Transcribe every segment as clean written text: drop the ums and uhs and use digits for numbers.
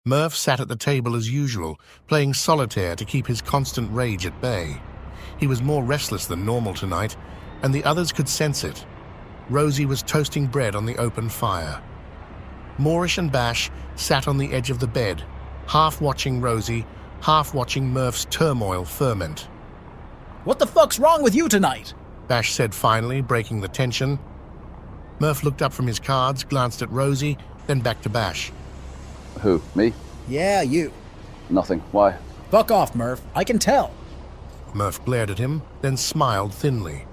Murph sat at the table as usual, playing solitaire to keep his constant rage at bay. He was more restless than normal tonight, and the others could sense it. Rosie was toasting bread on the open fire. Moorish and Bash sat on the edge of the bed, half watching Rosie, half watching Murph's turmoil ferment. "What the fuck's wrong with you tonight?" Bash said finally, breaking the tension. Murph looked up from his cards, glanced at Rosie, then back to Bash. Who, me? "Yeah, you." Nothing. Why? "Fuck off, Murph. I can tell." Murph glared at him, then smiled thinly.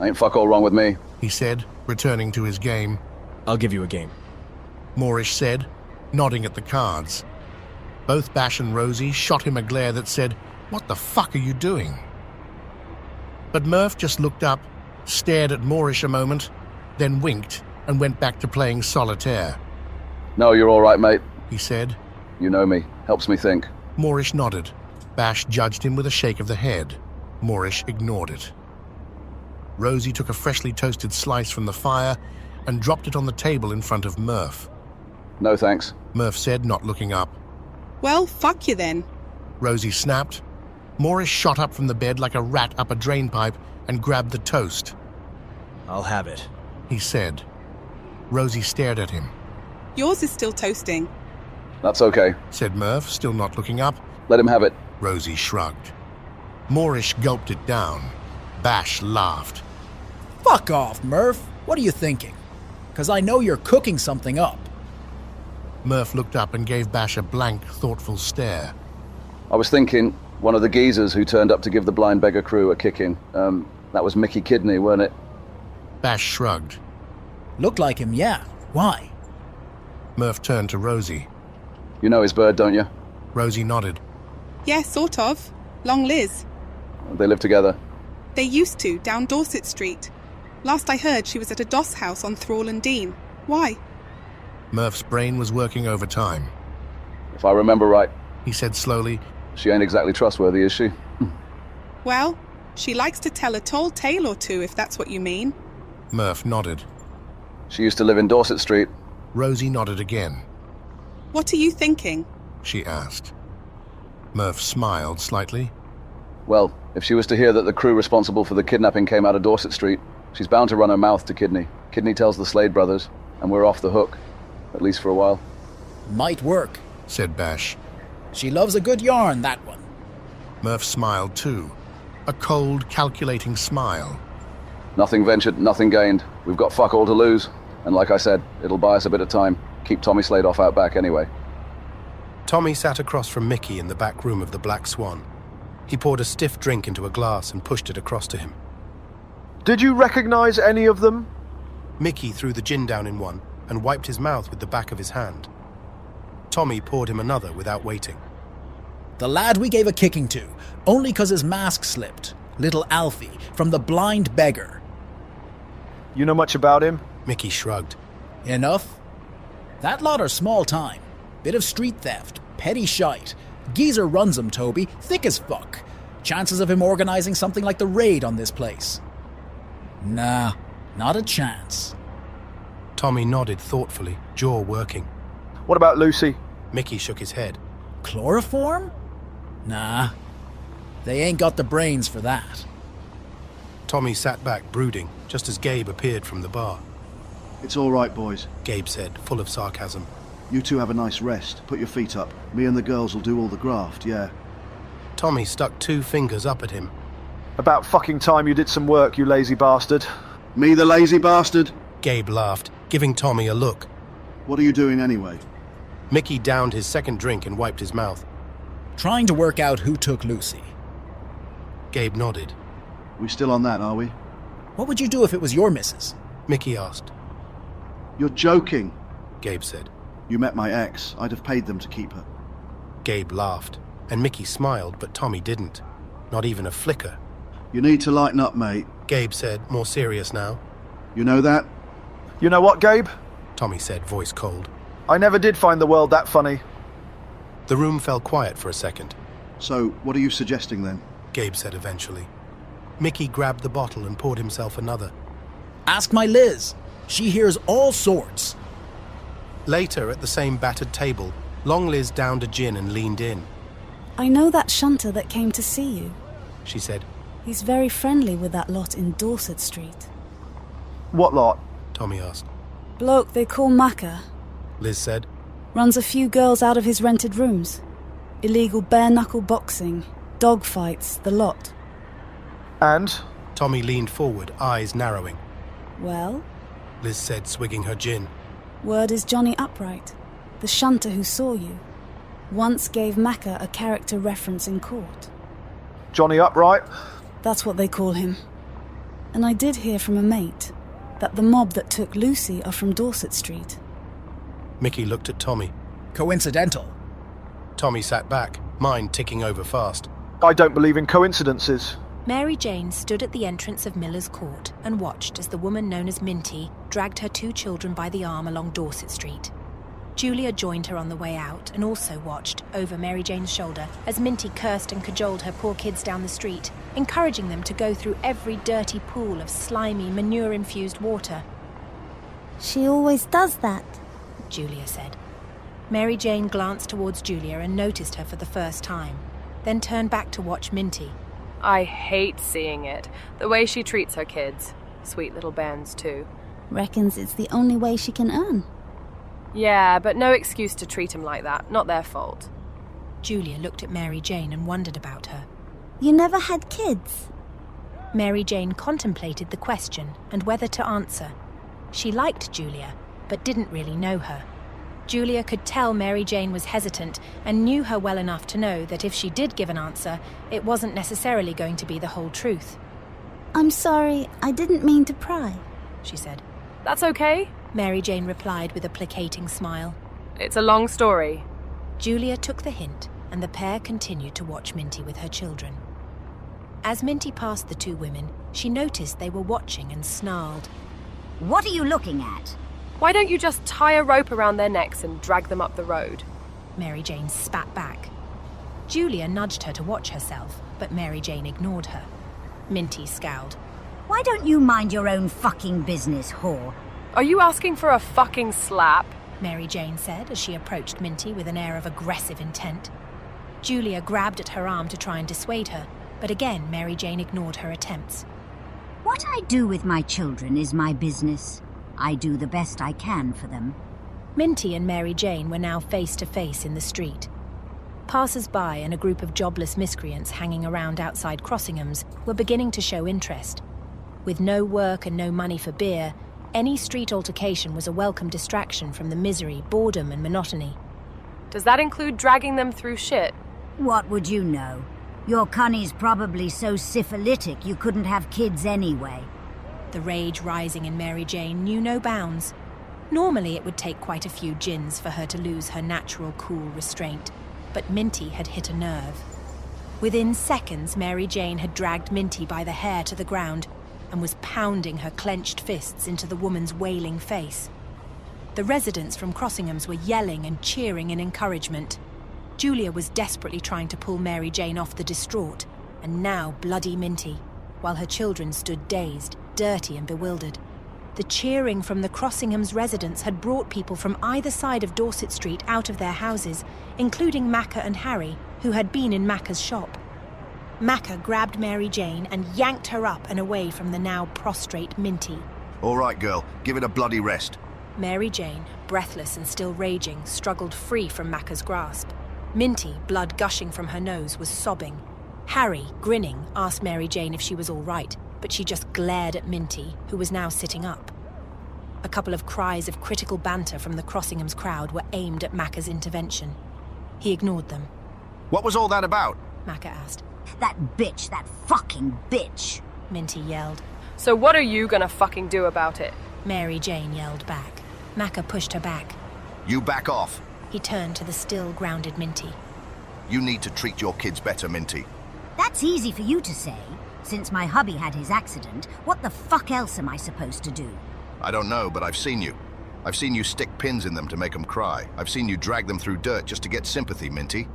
Ain't fuck all wrong with me. He said, returning to his game. "I'll give you a game." Moorish said, nodding at the cards. Both Bash and Rosie shot him a glare that said, "What the fuck are you doing?" But Murph just looked up, stared at Moorish a moment, then winked and went back to playing solitaire. No, you're all right, mate. He said. You know me. Helps me think. Moorish nodded. Bash judged him with a shake of the head. Moorish ignored it. Rosie took a freshly toasted slice from the fire and dropped it on the table in front of Murph. No thanks. Murph said, not looking up. "Well, fuck you then." Rosie snapped. Moorish shot up from the bed like a rat up a drainpipe and grabbed the toast. "I'll have it," he said. Rosie stared at him. "Yours is still toasting." That's okay. Said Murph, still not looking up. Let him have it. Rosie shrugged. Moorish gulped it down. Bash laughed. "Fuck off, Murph. What are you thinking? 'Cause I know you're cooking something up." Murph looked up and gave Bash a blank, thoughtful stare. I was thinking, one of the geezers who turned up to give the blind beggar crew a kick-in. That was Mickey Kidney, weren't it? Bash shrugged. "Looked like him, yeah. Why?" Murph turned to Rosie. You know his bird, don't you? Rosie nodded. "Yeah, sort of. Long Liz. They live together. They used to, down Dorset Street. Last I heard, she was at a doss house on Thrall and Dean. Why?" Murph's brain was working overtime. If I remember right, He said slowly. she ain't exactly trustworthy, is she? "Well, she likes to tell a tall tale or two, if that's what you mean." Murph nodded. She used to live in Dorset Street. Rosie nodded again. "What are you thinking?" She asked. Murph smiled slightly. Well, if she was to hear that the crew responsible for the kidnapping came out of Dorset Street, she's bound to run her mouth to Kidney. Kidney tells the Slade brothers, and we're off the hook. At least for a while. "Might work. Said Bash. She loves a good yarn, that one." Murph smiled too. A cold, calculating smile. Nothing ventured, nothing gained. We've got fuck all to lose. And like I said, it'll buy us a bit of time. Keep Tommy Slade off out back anyway. Tommy sat across from Mickey in the back room of the Black Swan. He poured a stiff drink into a glass and pushed it across to him. "Did you recognize any of them?" Mickey threw the gin down in one and wiped his mouth with the back of his hand. Tommy poured him another without waiting. "The lad we gave a kicking to, only 'cause his mask slipped. Little Alfie, from the Blind Beggar." "You know much about him?" Mickey shrugged. "Enough. That lot are small time. Bit of street theft, petty shite. Geezer runs 'em, Toby, thick as fuck. Chances of him organizing something like the raid on this place? Nah, not a chance." Tommy nodded thoughtfully, jaw working. "What about Lucy?" Mickey shook his head. Chloroform? Nah, they ain't got the brains for that." Tommy sat back brooding, just as Gabe appeared from the bar. "It's all right, boys. Gabe said, full of sarcasm. You two have a nice rest. Put your feet up. Me and the girls will do all the graft, yeah." Tommy stuck 2 fingers up at him. "About fucking time you did some work, you lazy bastard." "Me the lazy bastard? Gabe laughed, giving Tommy a look. What are you doing anyway?" Mickey downed his second drink and wiped his mouth. "Trying to work out who took Lucy." Gabe nodded. We still on that, are we? "What would you do if it was your missus?" Mickey asked. "You're joking." Gabe said. "You met my ex. I'd have paid them to keep her." Gabe laughed, and Mickey smiled, but Tommy didn't. Not even a flicker. "You need to lighten up, mate." Gabe said, more serious now. "You know that?" "You know what, Gabe? Tommy said, voice cold. I never did find the world that funny." The room fell quiet for a second. "So, what are you suggesting then?" Gabe said eventually. Mickey grabbed the bottle and poured himself another. "Ask my Liz. She hears all sorts." Later, at the same battered table, Long Liz downed a gin and leaned in. I know that shunter that came to see you, She said. He's very friendly with that lot in Dorset Street. What lot? Tommy asked. Bloke they call Macca. Liz said. Runs a few girls out of his rented rooms. Illegal bare-knuckle boxing, dog fights, the lot. And? Tommy leaned forward, eyes narrowing. Well, Liz said, swigging her gin. word is Johnny Upright, the shunter who saw you, once gave Macca a character reference in court. Johnny Upright? That's what they call him. And I did hear from a mate that the mob that took Lucy are from Dorset Street. Mickey looked at Tommy. Coincidental. Tommy sat back, mind ticking over fast. I don't believe in coincidences. Mary Jane stood at the entrance of Miller's Court and watched as the woman known as Minty dragged her 2 children by the arm along Dorset Street. Julia joined her on the way out and also watched, over Mary Jane's shoulder, as Minty cursed and cajoled her poor kids down the street, encouraging them to go through every dirty pool of slimy, manure-infused water. She always does that, Julia said. Mary Jane glanced towards Julia and noticed her for the first time, then turned back to watch Minty. I hate seeing it. The way she treats her kids. Sweet little bairns, too. reckons it's the only way she can earn. Yeah, but no excuse to treat them like that. Not their fault. Julia looked at Mary Jane and wondered about her. You never had kids? Mary Jane contemplated the question and whether to answer. She liked Julia, but didn't really know her. Julia could tell Mary Jane was hesitant and knew her well enough to know that if she did give an answer, it wasn't necessarily going to be the whole truth. I'm sorry, I didn't mean to pry, she said. That's okay, Mary Jane replied with a placating smile. It's a long story. Julia took the hint, and the pair continued to watch Minty with her children. As Minty passed the 2 women, she noticed they were watching and snarled. What are you looking at? Why don't you just tie a rope around their necks and drag them up the road? Mary Jane spat back. Julia nudged her to watch herself, but Mary Jane ignored her. Minty scowled. Why don't you mind your own fucking business, whore? Are you asking for a fucking slap? Mary Jane said as she approached Minty with an air of aggressive intent. Julia grabbed at her arm to try and dissuade her, but again Mary Jane ignored her attempts. What I do with my children is my business. I do the best I can for them. Minty and Mary Jane were now face to face in the street. Passers-by and a group of jobless miscreants hanging around outside Crossingham's were beginning to show interest. With no work and no money for beer, any street altercation was a welcome distraction from the misery, boredom and monotony. Does that include dragging them through shit? What would you know? Your cunny's probably so syphilitic you couldn't have kids anyway. The rage rising in Mary Jane knew no bounds. Normally it would take quite a few gins for her to lose her natural cool restraint, but Minty had hit a nerve. Within seconds, Mary Jane had dragged Minty by the hair to the ground and was pounding her clenched fists into the woman's wailing face. The residents from Crossingham's were yelling and cheering in encouragement. Julia was desperately trying to pull Mary Jane off the distraught, and now bloody Minty, while her children stood dazed, dirty and bewildered. The cheering from the Crossingham's residents had brought people from either side of Dorset Street out of their houses, including Macca and Harry, who had been in Macca's shop. Macca grabbed Mary Jane and yanked her up and away from the now prostrate Minty. All right, girl, give it a bloody rest. Mary Jane, breathless and still raging, struggled free from Macca's grasp. Minty, blood gushing from her nose, was sobbing. Harry, grinning, asked Mary Jane if she was all right, but she just glared at Minty, who was now sitting up. A couple of cries of critical banter from the Crossingham's crowd were aimed at Macca's intervention. He ignored them. What was all that about? Macca asked. That bitch, that fucking bitch, Minty yelled. So what are you gonna fucking do about it? Mary Jane yelled back. Macca pushed her back. You back off. He turned to the still grounded Minty. You need to treat your kids better, Minty. That's easy for you to say. Since my hubby had his accident, what the fuck else am I supposed to do? I don't know, but I've seen you. I've seen you stick pins in them to make them cry. I've seen you drag them through dirt just to get sympathy, Minty.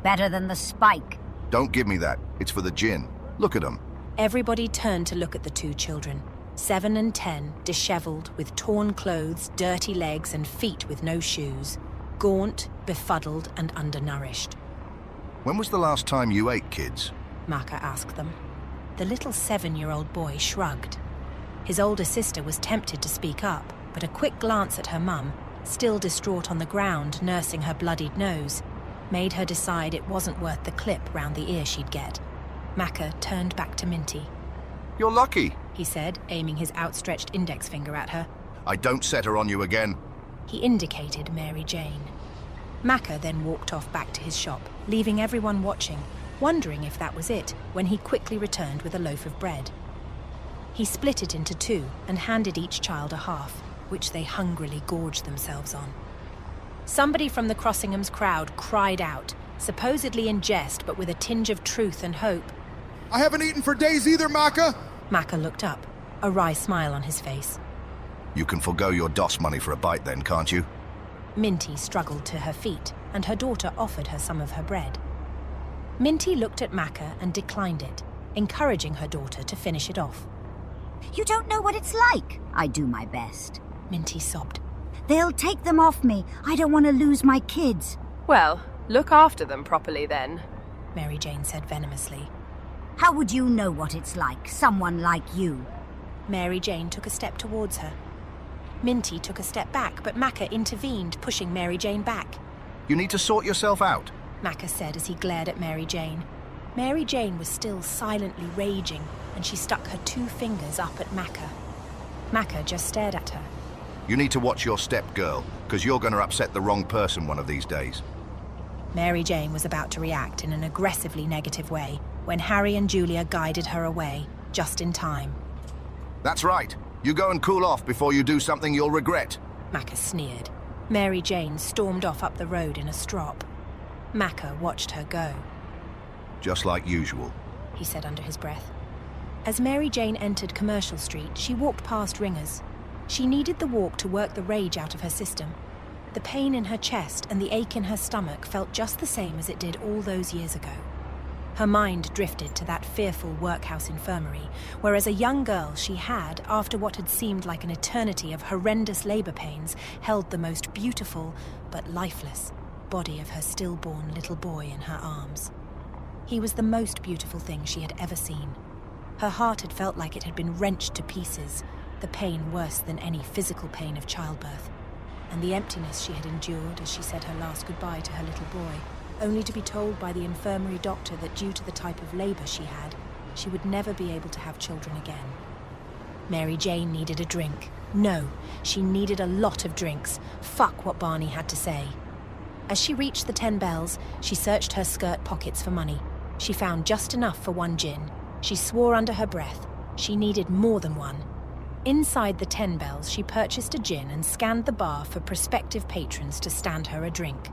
Better than the spike. Don't give me that. It's for the gin. Look at them. Everybody turned to look at the 2 children, 7 and 10, disheveled, with torn clothes, dirty legs, and feet with no shoes. gaunt, befuddled, and undernourished. When was the last time you ate, kids? Maka asked them. The little 7-year-old boy shrugged. His older sister was tempted to speak up, but a quick glance at her mum, still distraught on the ground, nursing her bloodied nose, made her decide it wasn't worth the clip round the ear she'd get. Maka turned back to Minty. You're lucky, he said, aiming his outstretched index finger at her. I don't set her on you again. He indicated Mary Jane. Maka then walked off back to his shop, leaving everyone watching, wondering if that was it, when he quickly returned with a loaf of bread. He split it into 2 and handed each child a half, which they hungrily gorged themselves on. Somebody from the Crossingham's crowd cried out, supposedly in jest but with a tinge of truth and hope. I haven't eaten for days either, Maka! Maka looked up, a wry smile on his face. You can forgo your DOS money for a bite then, can't you? Minty struggled to her feet, and her daughter offered her some of her bread. Minty looked at Maka and declined it, encouraging her daughter to finish it off. You don't know what it's like. I do my best. Minty sobbed. They'll take them off me. I don't want to lose my kids. Well, look after them properly then, Mary Jane said venomously. How would you know what it's like, someone like you? Mary Jane took a step towards her. Minty took a step back, but Maka intervened, pushing Mary Jane back. You need to sort yourself out, Maka said as he glared at Mary Jane. Mary Jane was still silently raging, and she stuck her 2 fingers up at Maka. Maka just stared at her. You need to watch your step, girl, because you're going to upset the wrong person one of these days. Mary Jane was about to react in an aggressively negative way when Harry and Julia guided her away, just in time. That's right. You go and cool off before you do something you'll regret. Maka sneered. Mary Jane stormed off up the road in a strop. Maka watched her go. Just like usual, he said under his breath. As Mary Jane entered Commercial Street, she walked past Ringers. She needed the walk to work the rage out of her system. The pain in her chest and the ache in her stomach felt just the same as it did all those years ago. Her mind drifted to that fearful workhouse infirmary, where as a young girl she had, after what had seemed like an eternity of horrendous labour pains, held the most beautiful, but lifeless, body of her stillborn little boy in her arms. He was the most beautiful thing she had ever seen. Her heart had felt like it had been wrenched to pieces, the pain worse than any physical pain of childbirth, and the emptiness she had endured as she said her last goodbye to her little boy, only to be told by the infirmary doctor that due to the type of labour she had, she would never be able to have children again. Mary Jane needed a drink. No, she needed a lot of drinks. Fuck what Barney had to say. As she reached the 10 bells, she searched her skirt pockets for money. She found just enough for 1 gin. She swore under her breath. She needed more than one. Inside the 10 bells, she purchased a gin and scanned the bar for prospective patrons to stand her a drink.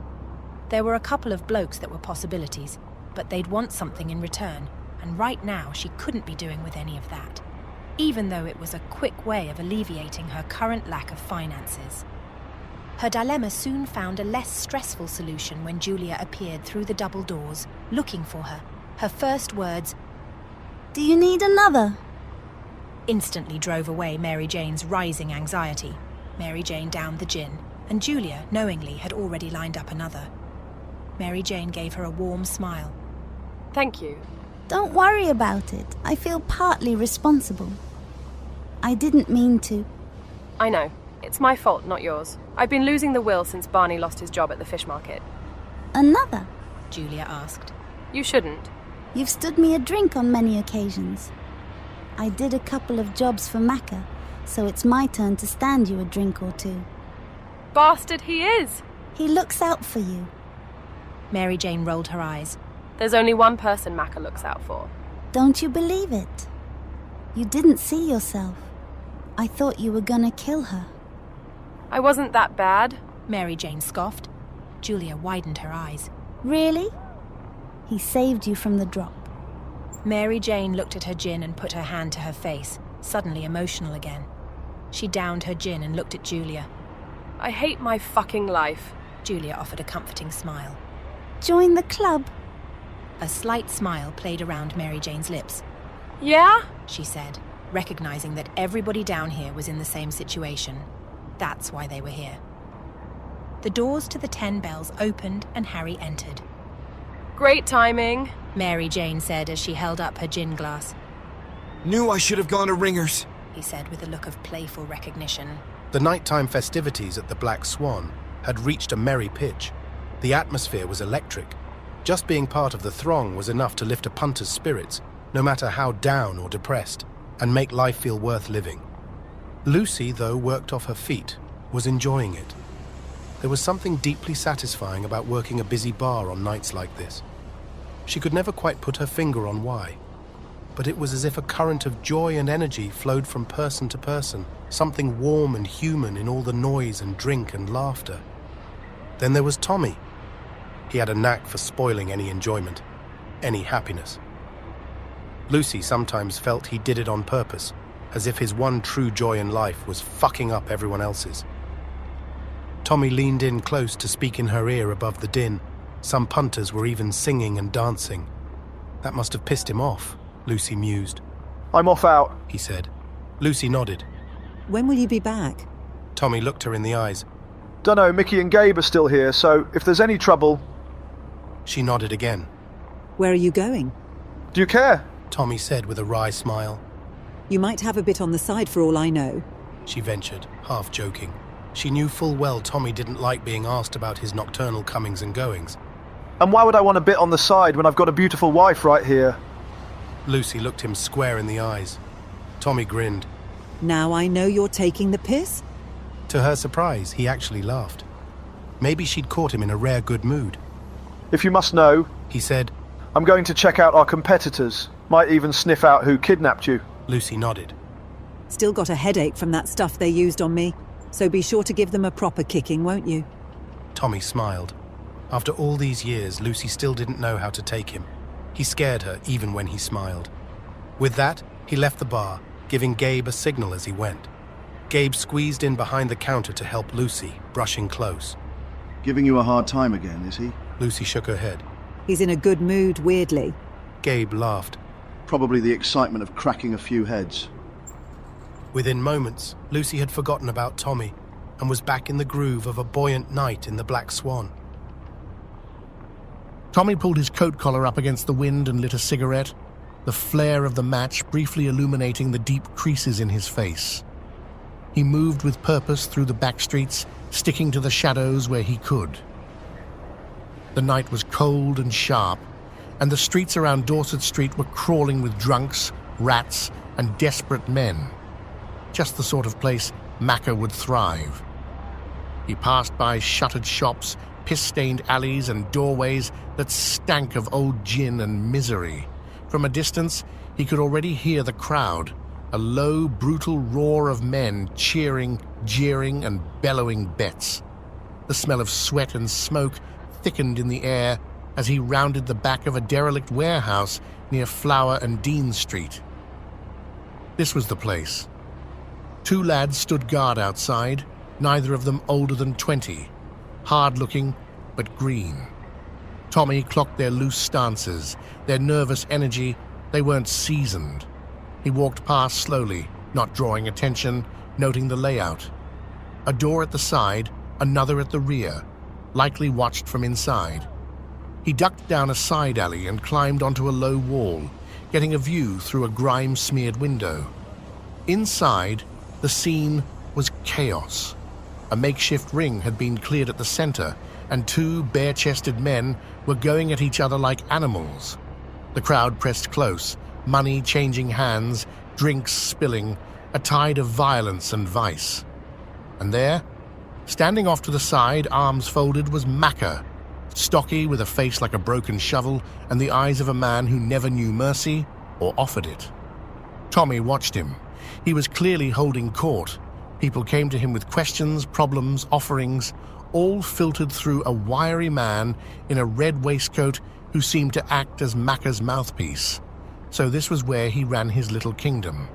There were a couple of blokes that were possibilities, but they'd want something in return, and right now she couldn't be doing with any of that, even though it was a quick way of alleviating her current lack of finances. Her dilemma soon found a less stressful solution when Julia appeared through the double doors, looking for her. Her first words, "Do you need another?" instantly drove away Mary Jane's rising anxiety. Mary Jane downed the gin, and Julia, knowingly, had already lined up another. Mary Jane gave her a warm smile. Thank you. Don't worry about it. I feel partly responsible. I didn't mean to. I know. It's my fault, not yours. I've been losing the will since Barney lost his job at the fish market. Another? Julia asked. You shouldn't. You've stood me a drink on many occasions. I did a couple of jobs for Maka, so it's my turn to stand you a drink or 2. Bastard he is! He looks out for you. Mary Jane rolled her eyes. There's only one person Maka looks out for. Don't you believe it? You didn't see yourself. I thought you were gonna kill her. I wasn't that bad, Mary Jane scoffed. Julia widened her eyes. Really? He saved you from the drop. Mary Jane looked at her gin and put her hand to her face, suddenly emotional again. She downed her gin and looked at Julia. I hate my fucking life. Julia offered a comforting smile. Join the club. A slight smile played around Mary Jane's lips. Yeah? She said, recognizing that everybody down here was in the same situation. That's why they were here. The doors to the 10 bells opened and Harry entered. Great timing, Mary Jane said as she held up her gin glass. Knew I should have gone to Ringer's, he said with a look of playful recognition. The nighttime festivities at the Black Swan had reached a merry pitch. The atmosphere was electric. Just being part of the throng was enough to lift a punter's spirits, no matter how down or depressed, and make life feel worth living. Lucy, though worked off her feet, was enjoying it. There was something deeply satisfying about working a busy bar on nights like this. She could never quite put her finger on why, but it was as if a current of joy and energy flowed from person to person, something warm and human in all the noise and drink and laughter. Then there was Tommy. He had a knack for spoiling any enjoyment, any happiness. Lucy sometimes felt he did it on purpose, as if his one true joy in life was fucking up everyone else's. Tommy leaned in close to speak in her ear above the din. Some punters were even singing and dancing. That must have pissed him off, Lucy mused. I'm off out, he said. Lucy nodded. When will you be back? Tommy looked her in the eyes. Dunno, Mickey and Gabe are still here, so if there's any trouble... She nodded again. Where are you going? Do you care? Tommy said with a wry smile. You might have a bit on the side for all I know, she ventured, half joking. She knew full well Tommy didn't like being asked about his nocturnal comings and goings. And why would I want a bit on the side when I've got a beautiful wife right here? Lucy looked him square in the eyes. Tommy grinned. Now I know you're taking the piss? To her surprise, he actually laughed. Maybe she'd caught him in a rare good mood. If you must know, he said, I'm going to check out our competitors. Might even sniff out who kidnapped you. Lucy nodded. Still got a headache from that stuff they used on me, so be sure to give them a proper kicking, won't you? Tommy smiled. After all these years, Lucy still didn't know how to take him. He scared her even when he smiled. With that, he left the bar, giving Gabe a signal as he went. Gabe squeezed in behind the counter to help Lucy, brushing close. Giving you a hard time again, is he? Lucy shook her head. He's in a good mood, weirdly. Gabe laughed. Probably the excitement of cracking a few heads. Within moments, Lucy had forgotten about Tommy and was back in the groove of a buoyant night in the Black Swan. Tommy pulled his coat collar up against the wind and lit a cigarette, the flare of the match briefly illuminating the deep creases in his face. He moved with purpose through the back streets, sticking to the shadows where he could. The night was cold and sharp, and the streets around Dorset Street were crawling with drunks, rats, and desperate men. Just the sort of place Macca would thrive. He passed by shuttered shops, piss-stained alleys, and doorways that stank of old gin and misery. From a distance, he could already hear the crowd, a low, brutal roar of men cheering, jeering, and bellowing bets. The smell of sweat and smoke thickened in the air as he rounded the back of a derelict warehouse near Flower and Dean Street. This was the place. 2 lads stood guard outside, neither of them older than 20, hard-looking but green. Tommy clocked their loose stances, their nervous energy. They weren't seasoned. He walked past slowly, not drawing attention, noting the layout. A door at the side, another at the rear, likely watched from inside. He ducked down a side alley and climbed onto a low wall, getting a view through a grime-smeared window. Inside, the scene was chaos. A makeshift ring had been cleared at the center, and 2 bare-chested men were going at each other like animals. The crowd pressed close, money changing hands, drinks spilling, a tide of violence and vice. And there, standing off to the side, arms folded, was Macca, stocky with a face like a broken shovel and the eyes of a man who never knew mercy or offered it. Tommy watched him. He was clearly holding court. People came to him with questions, problems, offerings, all filtered through a wiry man in a red waistcoat who seemed to act as Macca's mouthpiece. So this was where he ran his little kingdom.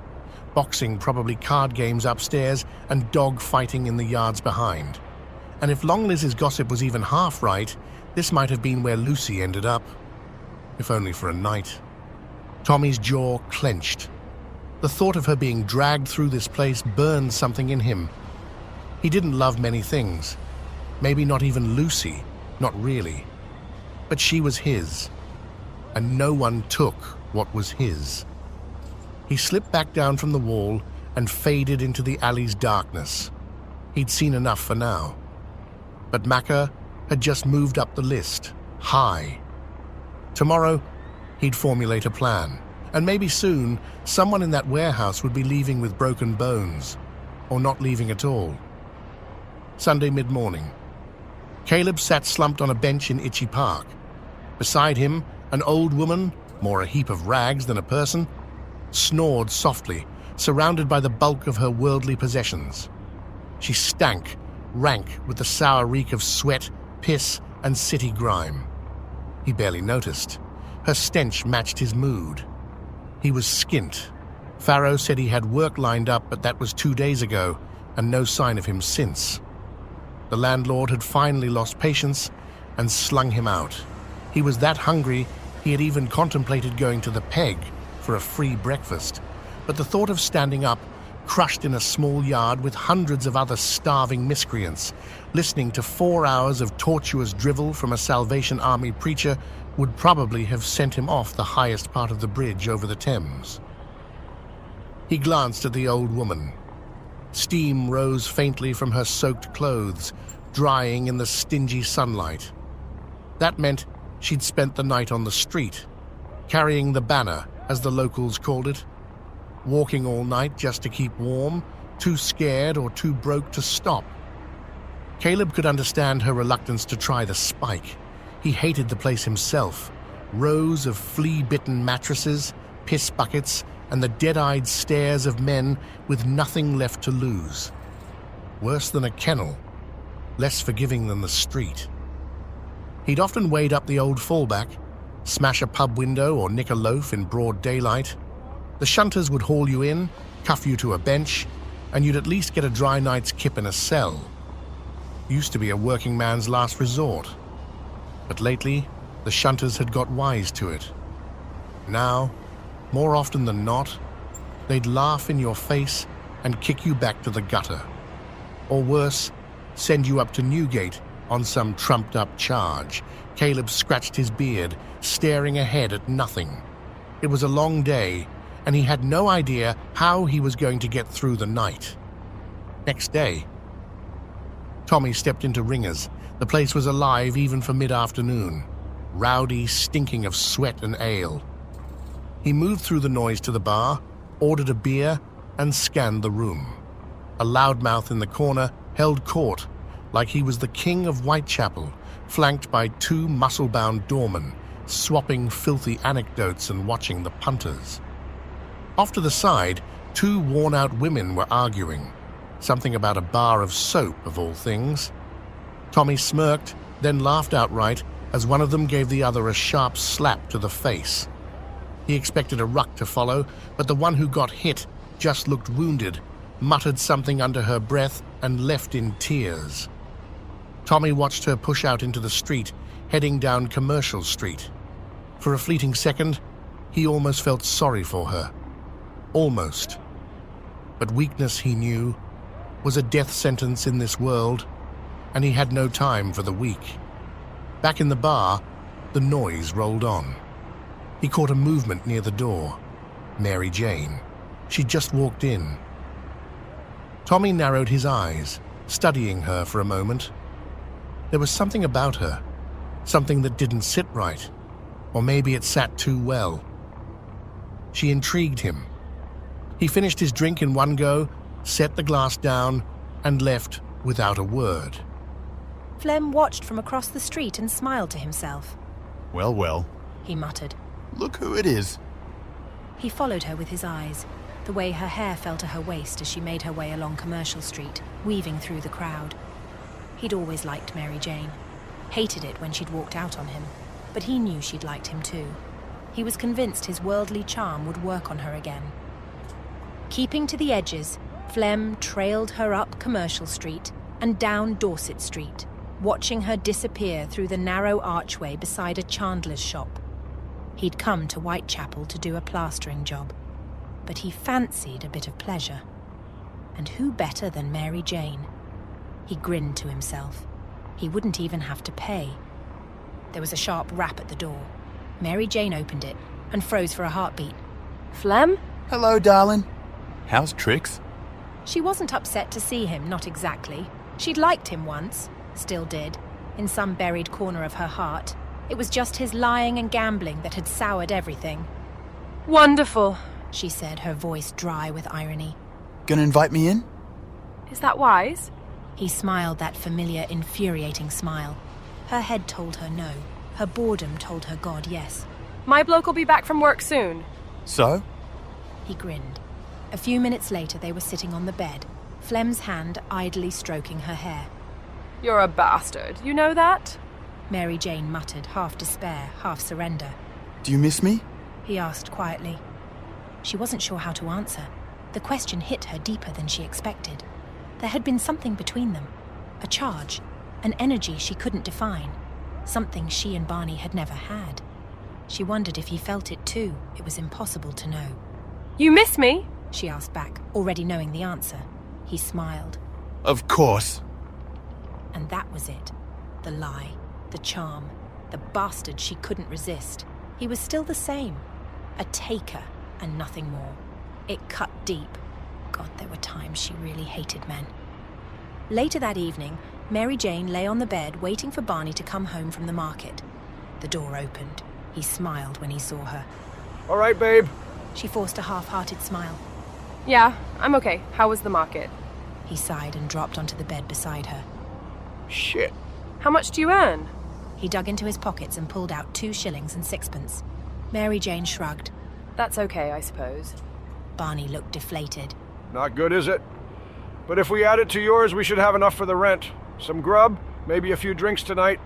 Boxing, probably card games upstairs, and dog fighting in the yards behind. And if Long Liz's gossip was even half right, this might have been where Lucy ended up. If only for a night. Tommy's jaw clenched. The thought of her being dragged through this place burned something in him. He didn't love many things. Maybe not even Lucy, not really. But she was his, and no one took what was his. He slipped back down from the wall and faded into the alley's darkness. He'd seen enough for now. But Macca had just moved up the list, high. Tomorrow, he'd formulate a plan, and maybe soon someone in that warehouse would be leaving with broken bones, or not leaving at all. Sunday mid-morning. Caleb sat slumped on a bench in Itchy Park. Beside him, an old woman, more a heap of rags than a person, snored softly, surrounded by the bulk of her worldly possessions. She stank, rank with the sour reek of sweat, piss, and city grime. He barely noticed. Her stench matched his mood. He was skint. Farrow said he had work lined up, but that was 2 days ago, and no sign of him since. The landlord had finally lost patience and slung him out. He was that hungry, he had even contemplated going to the Peg for a free breakfast. But the thought of standing up, crushed in a small yard with hundreds of other starving miscreants, listening to 4 hours of tortuous drivel from a Salvation Army preacher, would probably have sent him off the highest part of the bridge over the Thames. He glanced at the old woman. Steam rose faintly from her soaked clothes, drying in the stingy sunlight. That meant she'd spent the night on the street, carrying the banner, as the locals called it, walking all night just to keep warm, too scared or too broke to stop. Caleb could understand her reluctance to try the spike. He hated the place himself. Rows of flea-bitten mattresses, piss buckets, and the dead-eyed stares of men with nothing left to lose. Worse than a kennel, less forgiving than the street. He'd often wade up the old fallback, smash a pub window or nick a loaf in broad daylight. The shunters would haul you in, cuff you to a bench, and you'd at least get a dry night's kip in a cell. Used to be a working man's last resort. But lately, the shunters had got wise to it. Now, more often than not, they'd laugh in your face and kick you back to the gutter. Or worse, send you up to Newgate on some trumped-up charge. Caleb scratched his beard, staring ahead at nothing. It was a long day, and he had no idea how he was going to get through the night. Next day, Tommy stepped into Ringer's. The place was alive even for mid-afternoon, rowdy, stinking of sweat and ale. He moved through the noise to the bar, ordered a beer, and scanned the room. A loudmouth in the corner held court, like he was the king of Whitechapel, flanked by 2 muscle-bound doormen, swapping filthy anecdotes and watching the punters. Off to the side, 2 worn-out women were arguing, something about a bar of soap, of all things. Tommy smirked, then laughed outright as one of them gave the other a sharp slap to the face. He expected a ruck to follow, but the one who got hit just looked wounded, muttered something under her breath, and left in tears. Tommy watched her push out into the street, heading down Commercial Street. For a fleeting second, he almost felt sorry for her. Almost. But weakness, he knew, was a death sentence in this world, and he had no time for the weak. Back in the bar, the noise rolled on. He caught a movement near the door. Mary Jane. She'd just walked in. Tommy narrowed his eyes, studying her for a moment. There was something about her, something that didn't sit right, or maybe it sat too well. She intrigued him. He finished his drink in one go, set the glass down, and left without a word. Flem watched from across the street and smiled to himself. Well, well. He muttered. Look who it is. He followed her with his eyes, the way her hair fell to her waist as she made her way along Commercial Street, weaving through the crowd. He'd always liked Mary Jane. Hated it when she'd walked out on him, but he knew she'd liked him too. He was convinced his worldly charm would work on her again. Keeping to the edges, Flem trailed her up Commercial Street and down Dorset Street, watching her disappear through the narrow archway beside a chandler's shop. He'd come to Whitechapel to do a plastering job, but he fancied a bit of pleasure. And who better than Mary Jane? He grinned to himself. He wouldn't even have to pay. There was a sharp rap at the door. Mary Jane opened it and froze for a heartbeat. Flem? Hello, darling. How's Trix? She wasn't upset to see him, not exactly. She'd liked him once, still did, in some buried corner of her heart. It was just his lying and gambling that had soured everything. Wonderful, she said, her voice dry with irony. Gonna invite me in? Is that wise? He smiled that familiar, infuriating smile. Her head told her no. Her boredom told her God yes. My bloke will be back from work soon. So? He grinned. A few minutes later, they were sitting on the bed, Flem's hand idly stroking her hair. You're a bastard, you know that? Mary Jane muttered, half despair, half surrender. Do you miss me? He asked quietly. She wasn't sure how to answer. The question hit her deeper than she expected. There had been something between them. A charge, an energy she couldn't define. Something she and Barney had never had. She wondered if he felt it too. It was impossible to know. You miss me? She asked back, already knowing the answer. He smiled. Of course. And that was it. The lie, the charm, the bastard she couldn't resist. He was still the same. A taker and nothing more. It cut deep. God, there were times she really hated men. Later that evening, Mary Jane lay on the bed waiting for Barney to come home from the market. The door opened. He smiled when he saw her. All right, babe. She forced a half-hearted smile. Yeah, I'm okay. How was the market? He sighed and dropped onto the bed beside her. Shit. How much do you earn? He dug into his pockets and pulled out 2 shillings and 6pence. Mary Jane shrugged. That's okay, I suppose. Barney looked deflated. Not good, is it? But if we add it to yours, we should have enough for the rent. Some grub, maybe a few drinks tonight.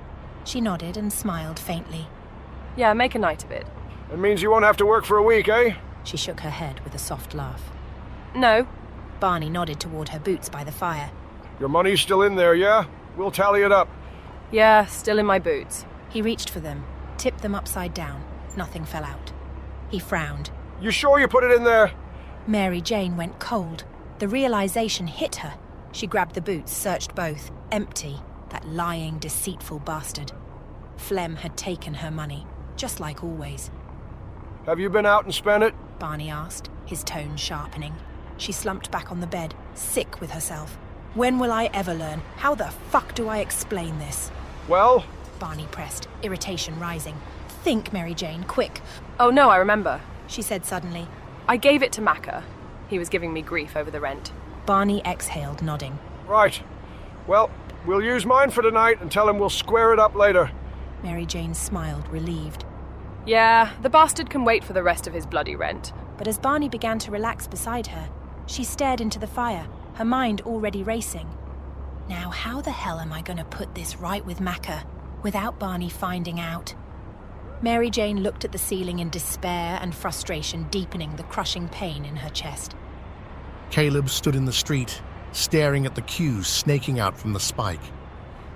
She nodded and smiled faintly. Yeah, make a night of it. It means you won't have to work for a week, eh? She shook her head with a soft laugh. No. Barney nodded toward her boots by the fire. Your money's still in there, yeah? We'll tally it up. Yeah, still in my boots. He reached for them, tipped them upside down. Nothing fell out. He frowned. You sure you put it in there? Mary Jane went cold. The realization hit her. She grabbed the boots, searched both. Empty. That lying, deceitful bastard. Flem had taken her money, just like always. Have you been out and spent it? Barney asked, his tone sharpening. She slumped back on the bed, sick with herself. When will I ever learn? How the fuck do I explain this? Well? Barney pressed, irritation rising. Think, Mary Jane, quick. Oh no, I remember, she said suddenly. I gave it to Macca. He was giving me grief over the rent. Barney exhaled, nodding. Right. Well, we'll use mine for tonight and tell him we'll square it up later. Mary Jane smiled, relieved. Yeah, the bastard can wait for the rest of his bloody rent. But as Barney began to relax beside her, she stared into the fire, her mind already racing. Now, how the hell am I going to put this right with Macca without Barney finding out? Mary Jane looked at the ceiling in despair and frustration, deepening the crushing pain in her chest. Caleb stood in the street, staring at the queues snaking out from the spike.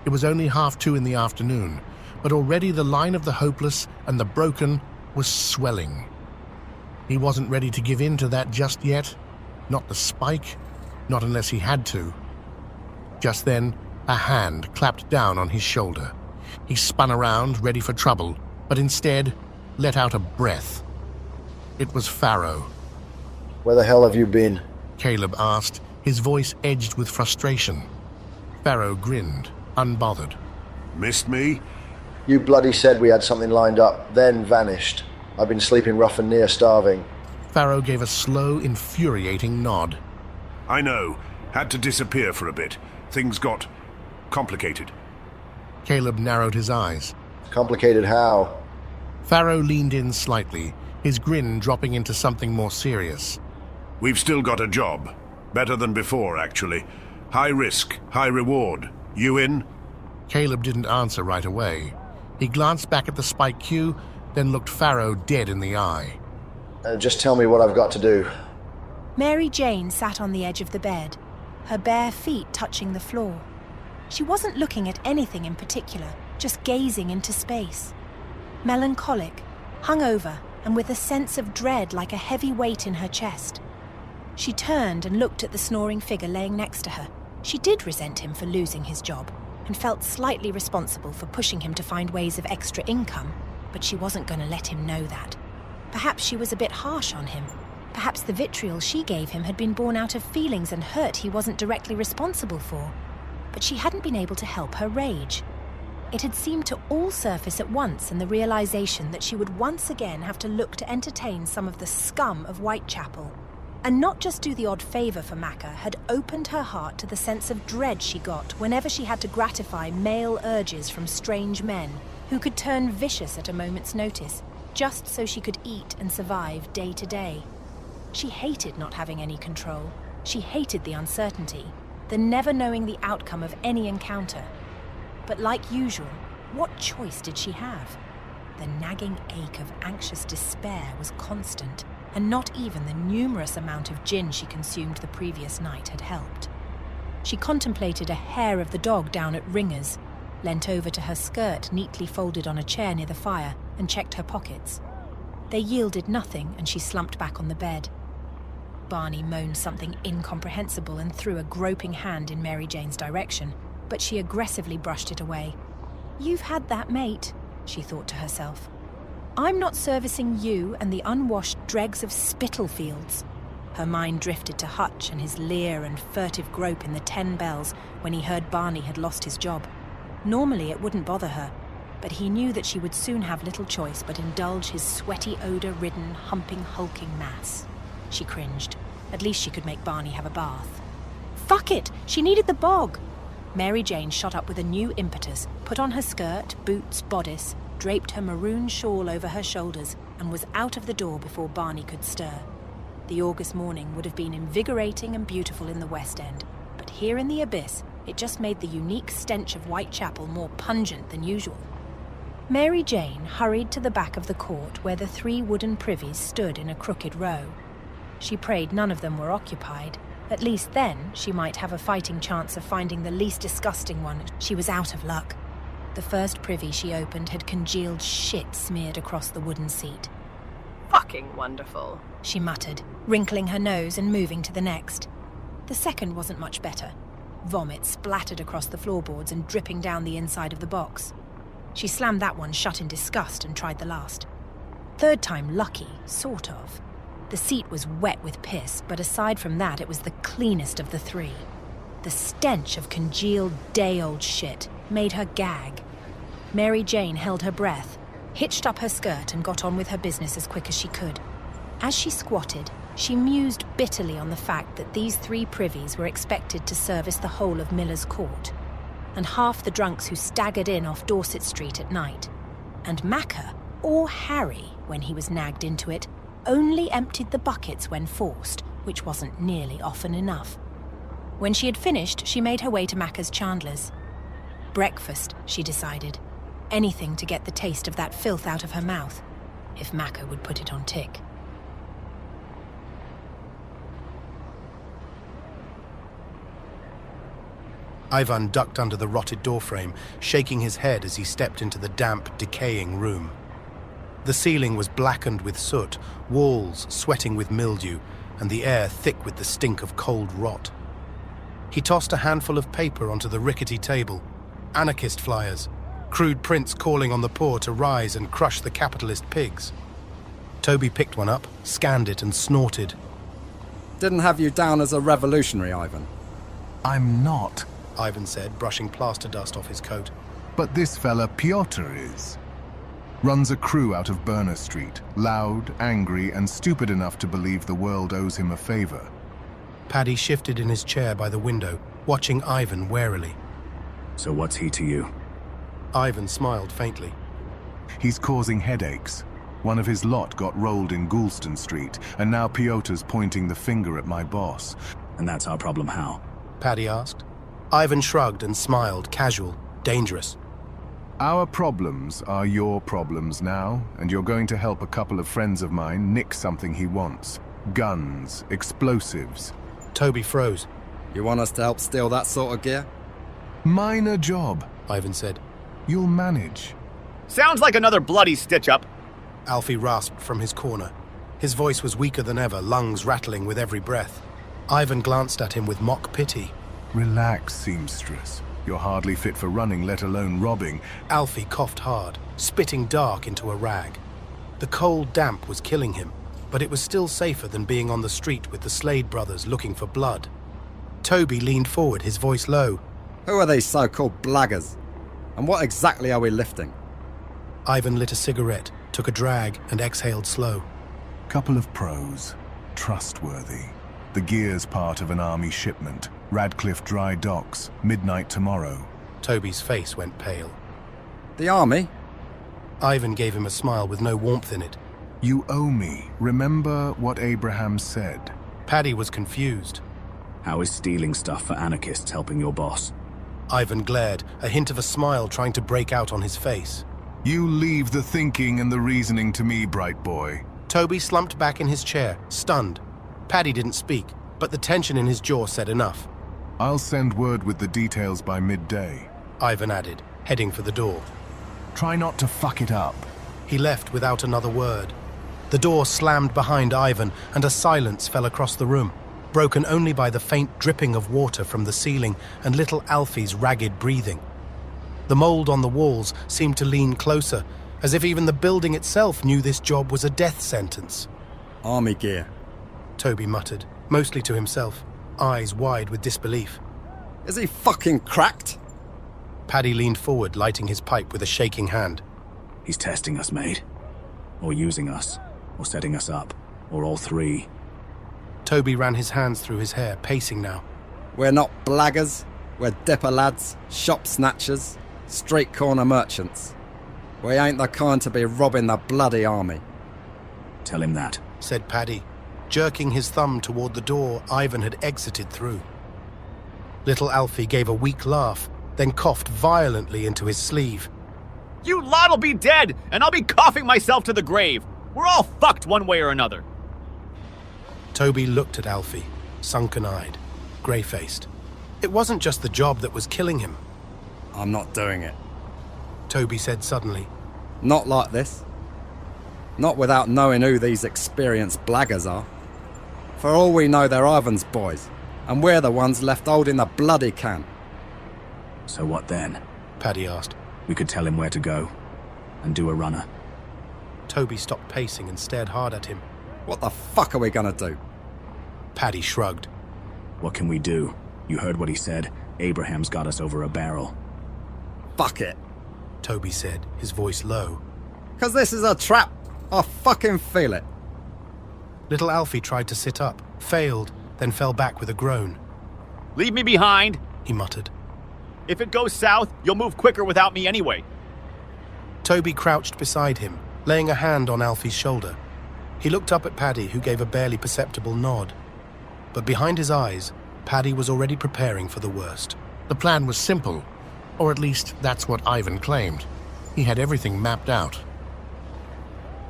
It was only 2:30 in the afternoon, but already the line of the hopeless and the broken was swelling. He wasn't ready to give in to that just yet. Not the spike, not unless he had to. Just then, a hand clapped down on his shoulder. He spun around, ready for trouble, but instead let out a breath. It was Farrow. Where the hell have you been? Caleb asked, his voice edged with frustration. Farrow grinned, unbothered. Missed me? You bloody said we had something lined up, then vanished. I've been sleeping rough and near starving. Farrow gave a slow, infuriating nod. I know. Had to disappear for a bit. Things got complicated. Caleb narrowed his eyes. Complicated how? Farrow leaned in slightly, his grin dropping into something more serious. We've still got a job. Better than before, actually. High risk, high reward. You in? Caleb didn't answer right away. He glanced back at the spike queue, then looked Farrow dead in the eye. Just tell me what I've got to do. Mary Jane sat on the edge of the bed, her bare feet touching the floor. She wasn't looking at anything in particular, just gazing into space. Melancholic, hungover, and with a sense of dread like a heavy weight in her chest. She turned and looked at the snoring figure laying next to her. She did resent him for losing his job, and felt slightly responsible for pushing him to find ways of extra income, but she wasn't going to let him know that. Perhaps she was a bit harsh on him. Perhaps the vitriol she gave him had been born out of feelings and hurt he wasn't directly responsible for. But she hadn't been able to help her rage. It had seemed to all surface at once in the realization that she would once again have to look to entertain some of the scum of Whitechapel. And not just do the odd favour for Macca had opened her heart to the sense of dread she got whenever she had to gratify male urges from strange men who could turn vicious at a moment's notice, just so she could eat and survive day to day. She hated not having any control. She hated the uncertainty, the never knowing the outcome of any encounter. But like usual, what choice did she have? The nagging ache of anxious despair was constant, and not even the numerous amount of gin she consumed the previous night had helped. She contemplated a hair of the dog down at Ringer's, leant over to her skirt neatly folded on a chair near the fire, and checked her pockets. They yielded nothing, and she slumped back on the bed. Barney moaned something incomprehensible and threw a groping hand in Mary Jane's direction, but she aggressively brushed it away. "You've had that, mate," she thought to herself. "I'm not servicing you and the unwashed dregs of Spitalfields." Her mind drifted to Hutch and his leer and furtive grope in the 10 Bells when he heard Barney had lost his job. Normally it wouldn't bother her, but he knew that she would soon have little choice but indulge his sweaty, odour-ridden, humping, hulking mass. She cringed. At least she could make Barney have a bath. Fuck it! She needed the bog! Mary Jane shot up with a new impetus, put on her skirt, boots, bodice, draped her maroon shawl over her shoulders, and was out of the door before Barney could stir. The August morning would have been invigorating and beautiful in the West End, but here in the abyss, it just made the unique stench of Whitechapel more pungent than usual. Mary Jane hurried to the back of the court where the 3 wooden privies stood in a crooked row. She prayed none of them were occupied. At least then she might have a fighting chance of finding the least disgusting one. She was out of luck. The first privy she opened had congealed shit smeared across the wooden seat. Fucking wonderful, she muttered, wrinkling her nose and moving to the next. The second wasn't much better. Vomit splattered across the floorboards and dripping down the inside of the box. She slammed that one shut in disgust and tried the last. Third time lucky, sort of. The seat was wet with piss, but aside from that, it was the cleanest of the 3. The stench of congealed day-old shit made her gag. Mary Jane held her breath, hitched up her skirt and got on with her business as quick as she could. As she squatted, she mused bitterly on the fact that these 3 privies were expected to service the whole of Miller's Court, and half the drunks who staggered in off Dorset Street at night. And Macca, or Harry, when he was nagged into it, only emptied the buckets when forced, which wasn't nearly often enough. When she had finished, she made her way to Macca's Chandler's. Breakfast, she decided. Anything to get the taste of that filth out of her mouth, if Macca would put it on tick. Ivan ducked under the rotted doorframe, shaking his head as he stepped into the damp, decaying room. The ceiling was blackened with soot, walls sweating with mildew, and the air thick with the stink of cold rot. He tossed a handful of paper onto the rickety table. Anarchist flyers, crude prints calling on the poor to rise and crush the capitalist pigs. Toby picked one up, scanned it, and snorted. Didn't have you down as a revolutionary, Ivan. I'm not, Ivan said, brushing plaster dust off his coat. But this fella Piotr is. Runs a crew out of Berner Street, loud, angry, and stupid enough to believe the world owes him a favor. Paddy shifted in his chair by the window, watching Ivan warily. So what's he to you? Ivan smiled faintly. He's causing headaches. One of his lot got rolled in Goulston Street, and now Piotr's pointing the finger at my boss. And that's our problem how? Paddy asked. Ivan shrugged and smiled, casual, dangerous. Our problems are your problems now, and you're going to help a couple of friends of mine nick something he wants. Guns, explosives. Toby froze. You want us to help steal that sort of gear? Minor job, Ivan said. You'll manage. Sounds like another bloody stitch-up. Alfie rasped from his corner. His voice was weaker than ever, lungs rattling with every breath. Ivan glanced at him with mock pity. Relax, seamstress. You're hardly fit for running, let alone robbing. Alfie coughed hard, spitting dark into a rag. The cold damp was killing him, but it was still safer than being on the street with the Slade brothers looking for blood. Toby leaned forward, his voice low. Who are these so-called blaggers? And what exactly are we lifting? Ivan lit a cigarette, took a drag, and exhaled slow. Couple of pros. Trustworthy. The gear's part of an army shipment. Radcliffe Dry Docks. Midnight tomorrow. Toby's face went pale. The army? Ivan gave him a smile with no warmth in it. You owe me. Remember what Abraham said. Paddy was confused. How is stealing stuff for anarchists helping your boss? Ivan glared, a hint of a smile trying to break out on his face. You leave the thinking and the reasoning to me, bright boy. Toby slumped back in his chair, stunned. Paddy didn't speak, but the tension in his jaw said enough. I'll send word with the details by midday, Ivan added, heading for the door. Try not to fuck it up. He left without another word. The door slammed behind Ivan, and a silence fell across the room, broken only by the faint dripping of water from the ceiling and little Alfie's ragged breathing. The mold on the walls seemed to lean closer, as if even the building itself knew this job was a death sentence. Army gear, Toby muttered, mostly to himself, eyes wide with disbelief. Is he fucking cracked? Paddy leaned forward, lighting his pipe with a shaking hand. He's testing us, mate. Or using us. Or setting us up. Or all three. Toby ran his hands through his hair, pacing now. We're not blaggers. We're dipper lads, shop snatchers, street corner merchants. We ain't the kind to be robbing the bloody army. Tell him that, said Paddy, jerking his thumb toward the door Ivan had exited through. Little Alfie gave a weak laugh, then coughed violently into his sleeve. You lot'll be dead, and I'll be coughing myself to the grave. We're all fucked one way or another. Toby looked at Alfie, sunken-eyed, grey-faced. It wasn't just the job that was killing him. I'm not doing it, Toby said suddenly. Not like this. Not without knowing who these experienced blaggers are. For all we know, they're Ivan's boys, and we're the ones left holding the bloody can. So what then? Paddy asked. We could tell him where to go, and do a runner. Toby stopped pacing and stared hard at him. What the fuck are we gonna do? Paddy shrugged. What can we do? You heard what he said. Abraham's got us over a barrel. Fuck it, Toby said, his voice low. 'Cause this is a trap. I fucking feel it. Little Alfie tried to sit up, failed, then fell back with a groan. Leave me behind, he muttered. If it goes south, you'll move quicker without me anyway. Toby crouched beside him, laying a hand on Alfie's shoulder. He looked up at Paddy, who gave a barely perceptible nod. But behind his eyes, Paddy was already preparing for the worst. The plan was simple, or at least that's what Ivan claimed. He had everything mapped out.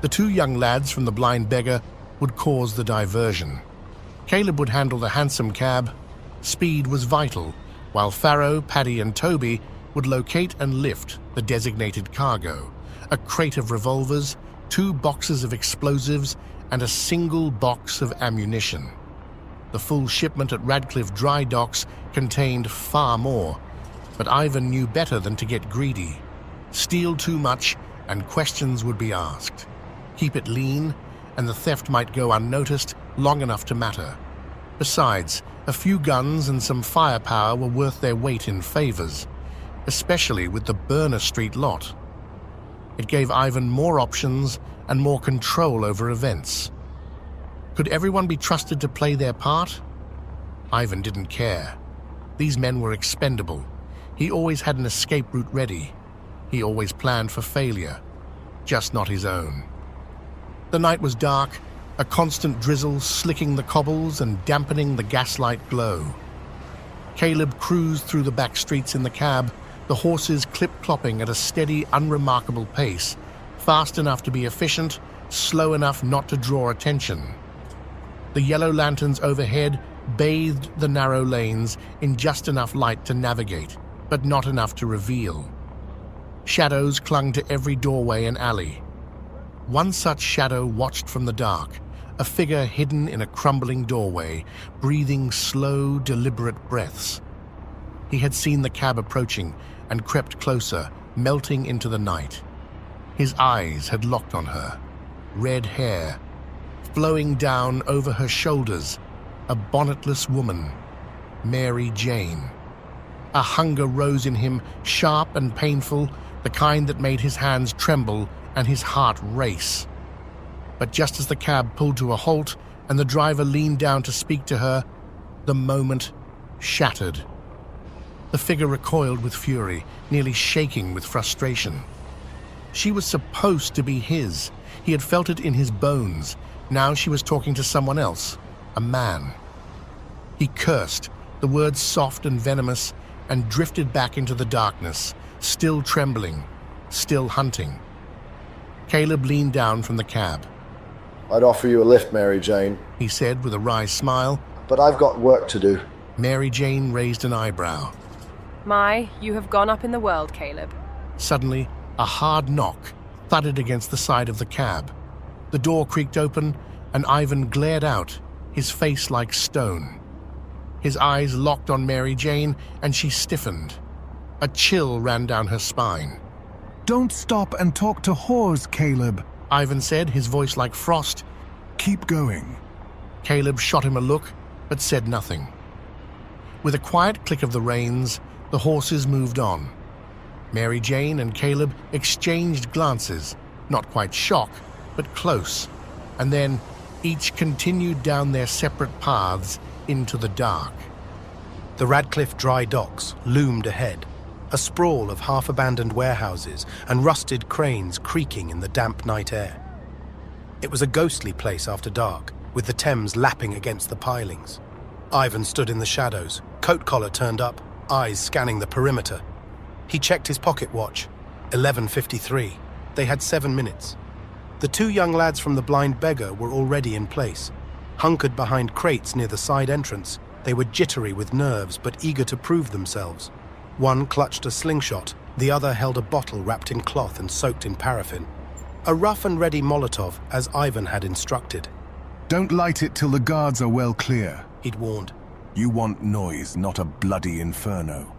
The two young lads from the Blind Beggar would cause the diversion. Caleb would handle the hansom cab. Speed was vital, while Farrow, Paddy and Toby would locate and lift the designated cargo, a crate of revolvers, 2 boxes of explosives, and a single box of ammunition. The full shipment at Radcliffe Dry Docks contained far more, but Ivan knew better than to get greedy. Steal too much, and questions would be asked. Keep it lean, and the theft might go unnoticed long enough to matter. Besides, a few guns and some firepower were worth their weight in favors, especially with the Burner Street lot. It gave Ivan more options and more control over events. Could everyone be trusted to play their part? Ivan didn't care. These men were expendable. He always had an escape route ready. He always planned for failure, just not his own. The night was dark, a constant drizzle slicking the cobbles and dampening the gaslight glow. Caleb cruised through the back streets in the cab, the horses clip-clopping at a steady, unremarkable pace, fast enough to be efficient, slow enough not to draw attention. The yellow lanterns overhead bathed the narrow lanes in just enough light to navigate, but not enough to reveal. Shadows clung to every doorway and alley. One such shadow watched from the dark, a figure hidden in a crumbling doorway, breathing slow, deliberate breaths. He had seen the cab approaching and crept closer, melting into the night. His eyes had locked on her. Red hair, flowing down over her shoulders, a bonnetless woman, Mary Jane. A hunger rose in him, sharp and painful, the kind that made his hands tremble and his heart race. But just as the cab pulled to a halt and the driver leaned down to speak to her, the moment shattered. The figure recoiled with fury, nearly shaking with frustration. She was supposed to be his. He had felt it in his bones. Now she was talking to someone else, a man. He cursed, the words soft and venomous, and drifted back into the darkness, still trembling, still hunting. Caleb leaned down from the cab. I'd offer you a lift, Mary Jane, he said with a wry smile. But I've got work to do. Mary Jane raised an eyebrow. You have gone up in the world, Caleb. Suddenly, a hard knock thudded against the side of the cab. The door creaked open, and Ivan glared out, his face like stone. His eyes locked on Mary Jane, and she stiffened. A chill ran down her spine. Don't stop and talk to whores, Caleb, Ivan said, his voice like frost. Keep going. Caleb shot him a look, but said nothing. With a quiet click of the reins, the horses moved on. Mary Jane and Caleb exchanged glances, not quite shock, but close, and then each continued down their separate paths into the dark. The Radcliffe dry docks loomed ahead, a sprawl of half-abandoned warehouses and rusted cranes creaking in the damp night air. It was a ghostly place after dark, with the Thames lapping against the pilings. Ivan stood in the shadows, coat collar turned up, eyes scanning the perimeter. He checked his pocket watch. 11:53. They had 7 minutes. The 2 young lads from the Blind Beggar were already in place. Hunkered behind crates near the side entrance, they were jittery with nerves but eager to prove themselves. One clutched a slingshot, the other held a bottle wrapped in cloth and soaked in paraffin. A rough and ready Molotov, as Ivan had instructed. Don't light it till the guards are well clear, he'd warned. You want noise, not a bloody inferno.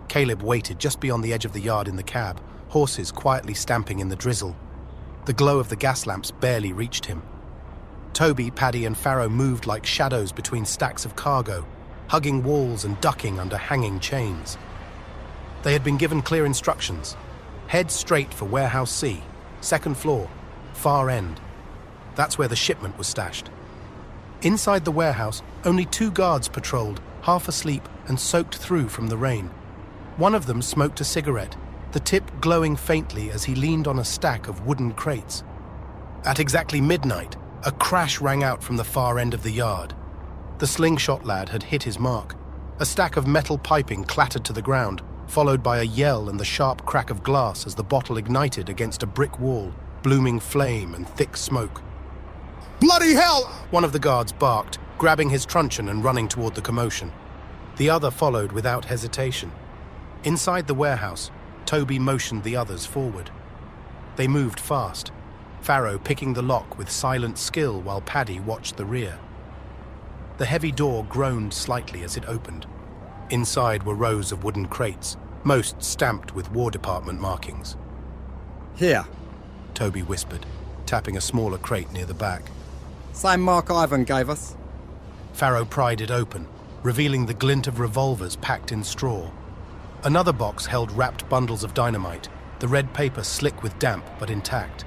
Caleb waited just beyond the edge of the yard in the cab, horses quietly stamping in the drizzle. The glow of the gas lamps barely reached him. Toby, Paddy and Farrow moved like shadows between stacks of cargo, hugging walls and ducking under hanging chains. They had been given clear instructions. Head straight for Warehouse C, 2nd floor, far end. That's where the shipment was stashed. Inside the warehouse, only 2 guards patrolled, half asleep and soaked through from the rain. One of them smoked a cigarette, the tip glowing faintly as he leaned on a stack of wooden crates. At exactly midnight, a crash rang out from the far end of the yard. The slingshot lad had hit his mark. A stack of metal piping clattered to the ground, followed by a yell and the sharp crack of glass as the bottle ignited against a brick wall, blooming flame and thick smoke. Bloody hell! One of the guards barked, grabbing his truncheon and running toward the commotion. The other followed without hesitation. Inside the warehouse, Toby motioned the others forward. They moved fast, Farrow picking the lock with silent skill while Paddy watched the rear. The heavy door groaned slightly as it opened. Inside were rows of wooden crates, most stamped with War Department markings. Here, Toby whispered, tapping a smaller crate near the back. Same mark Ivan gave us. Farrow pried it open, revealing the glint of revolvers packed in straw. Another box held wrapped bundles of dynamite, the red paper slick with damp but intact.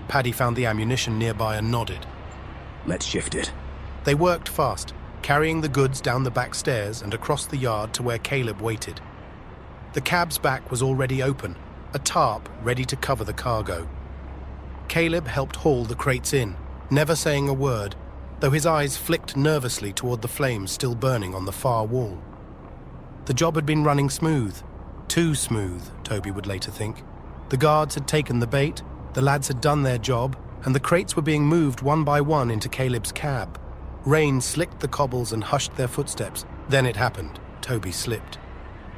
Paddy found the ammunition nearby and nodded. Let's shift it. They worked fast, carrying the goods down the back stairs and across the yard to where Caleb waited. The cab's back was already open, a tarp ready to cover the cargo. Caleb helped haul the crates in, never saying a word, though his eyes flicked nervously toward the flames still burning on the far wall. The job had been running smooth. Too smooth, Toby would later think. The guards had taken the bait, the lads had done their job, and the crates were being moved one by one into Caleb's cab. Rain slicked the cobbles and hushed their footsteps. Then it happened. Toby slipped.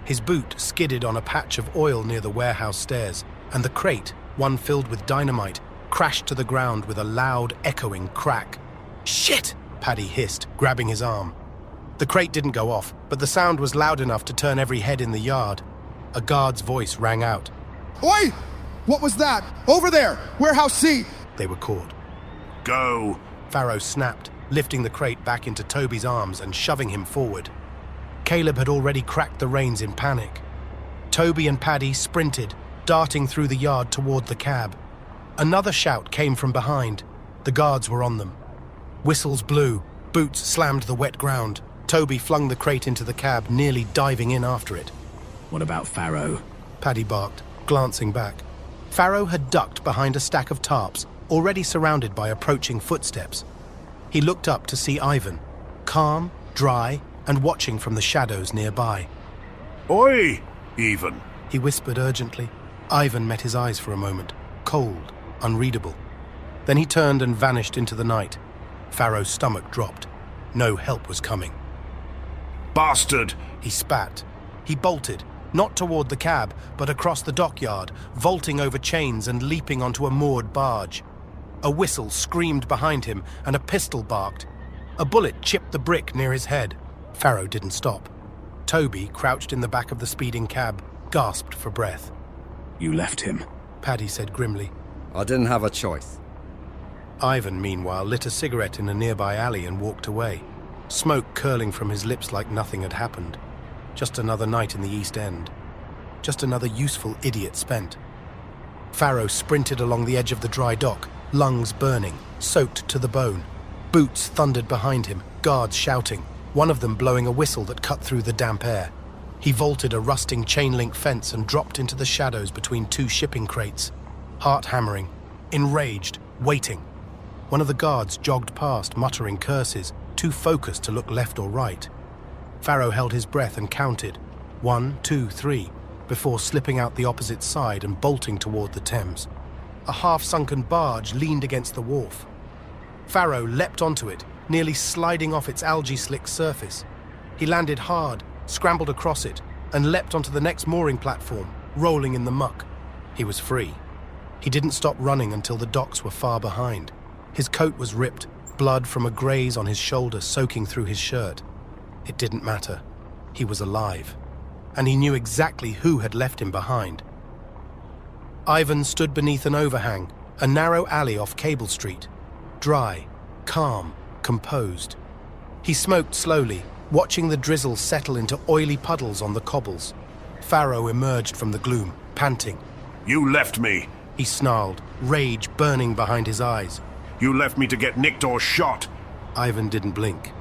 His boot skidded on a patch of oil near the warehouse stairs, and the crate, one filled with dynamite, crashed to the ground with a loud, echoing crack. "Shit!" Paddy hissed, grabbing his arm. The crate didn't go off, but the sound was loud enough to turn every head in the yard. A guard's voice rang out. Oi! What was that? Over there! Warehouse C! They were caught. Go! Farrow snapped, lifting the crate back into Toby's arms and shoving him forward. Caleb had already cracked the reins in panic. Toby and Paddy sprinted, darting through the yard toward the cab. Another shout came from behind. The guards were on them. Whistles blew, boots slammed the wet ground. Toby flung the crate into the cab, nearly diving in after it. What about Farrow? Paddy barked, glancing back. Farrow had ducked behind a stack of tarps, already surrounded by approaching footsteps. He looked up to see Ivan, calm, dry, and watching from the shadows nearby. Oi, Ivan! He whispered urgently. Ivan met his eyes for a moment, cold, unreadable. Then he turned and vanished into the night. Farrow's stomach dropped. No help was coming. Bastard! He spat. He bolted, not toward the cab, but across the dockyard, vaulting over chains and leaping onto a moored barge. A whistle screamed behind him, and a pistol barked. A bullet chipped the brick near his head. Farrow didn't stop. Toby, crouched in the back of the speeding cab, gasped for breath. You left him, Paddy said grimly. I didn't have a choice. Ivan, meanwhile, lit a cigarette in a nearby alley and walked away, smoke curling from his lips like nothing had happened. Just another night in the East End. Just another useful idiot spent. Farrow sprinted along the edge of the dry dock, lungs burning, soaked to the bone. Boots thundered behind him, guards shouting, one of them blowing a whistle that cut through the damp air. He vaulted a rusting chain-link fence and dropped into the shadows between two shipping crates, heart hammering, enraged, waiting. One of the guards jogged past, muttering curses, too focused to look left or right. Farrow held his breath and counted, 1, 2, 3, before slipping out the opposite side and bolting toward the Thames. A half-sunken barge leaned against the wharf. Farrow leapt onto it, nearly sliding off its algae-slick surface. He landed hard, scrambled across it, and leapt onto the next mooring platform, rolling in the muck. He was free. He didn't stop running until the docks were far behind. His coat was ripped, blood from a graze on his shoulder soaking through his shirt. It didn't matter. He was alive. And he knew exactly who had left him behind. Ivan stood beneath an overhang, a narrow alley off Cable Street. Dry, calm, composed. He smoked slowly, watching the drizzle settle into oily puddles on the cobbles. Farrow emerged from the gloom, panting. You left me, he snarled, rage burning behind his eyes. You left me to get nicked or shot. Ivan didn't blink.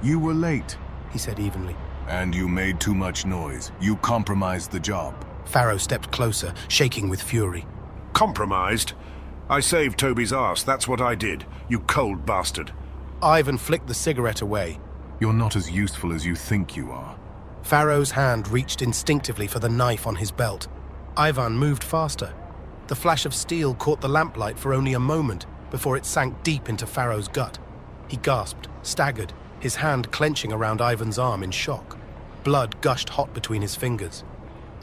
You were late, he said evenly. And you made too much noise. You compromised the job. Farrow stepped closer, shaking with fury. Compromised? I saved Toby's arse, that's what I did. You cold bastard. Ivan flicked the cigarette away. You're not as useful as you think you are. Farrow's hand reached instinctively for the knife on his belt. Ivan moved faster. The flash of steel caught the lamplight for only a moment before it sank deep into Farrow's gut. He gasped, staggered, his hand clenching around Ivan's arm in shock. Blood gushed hot between his fingers.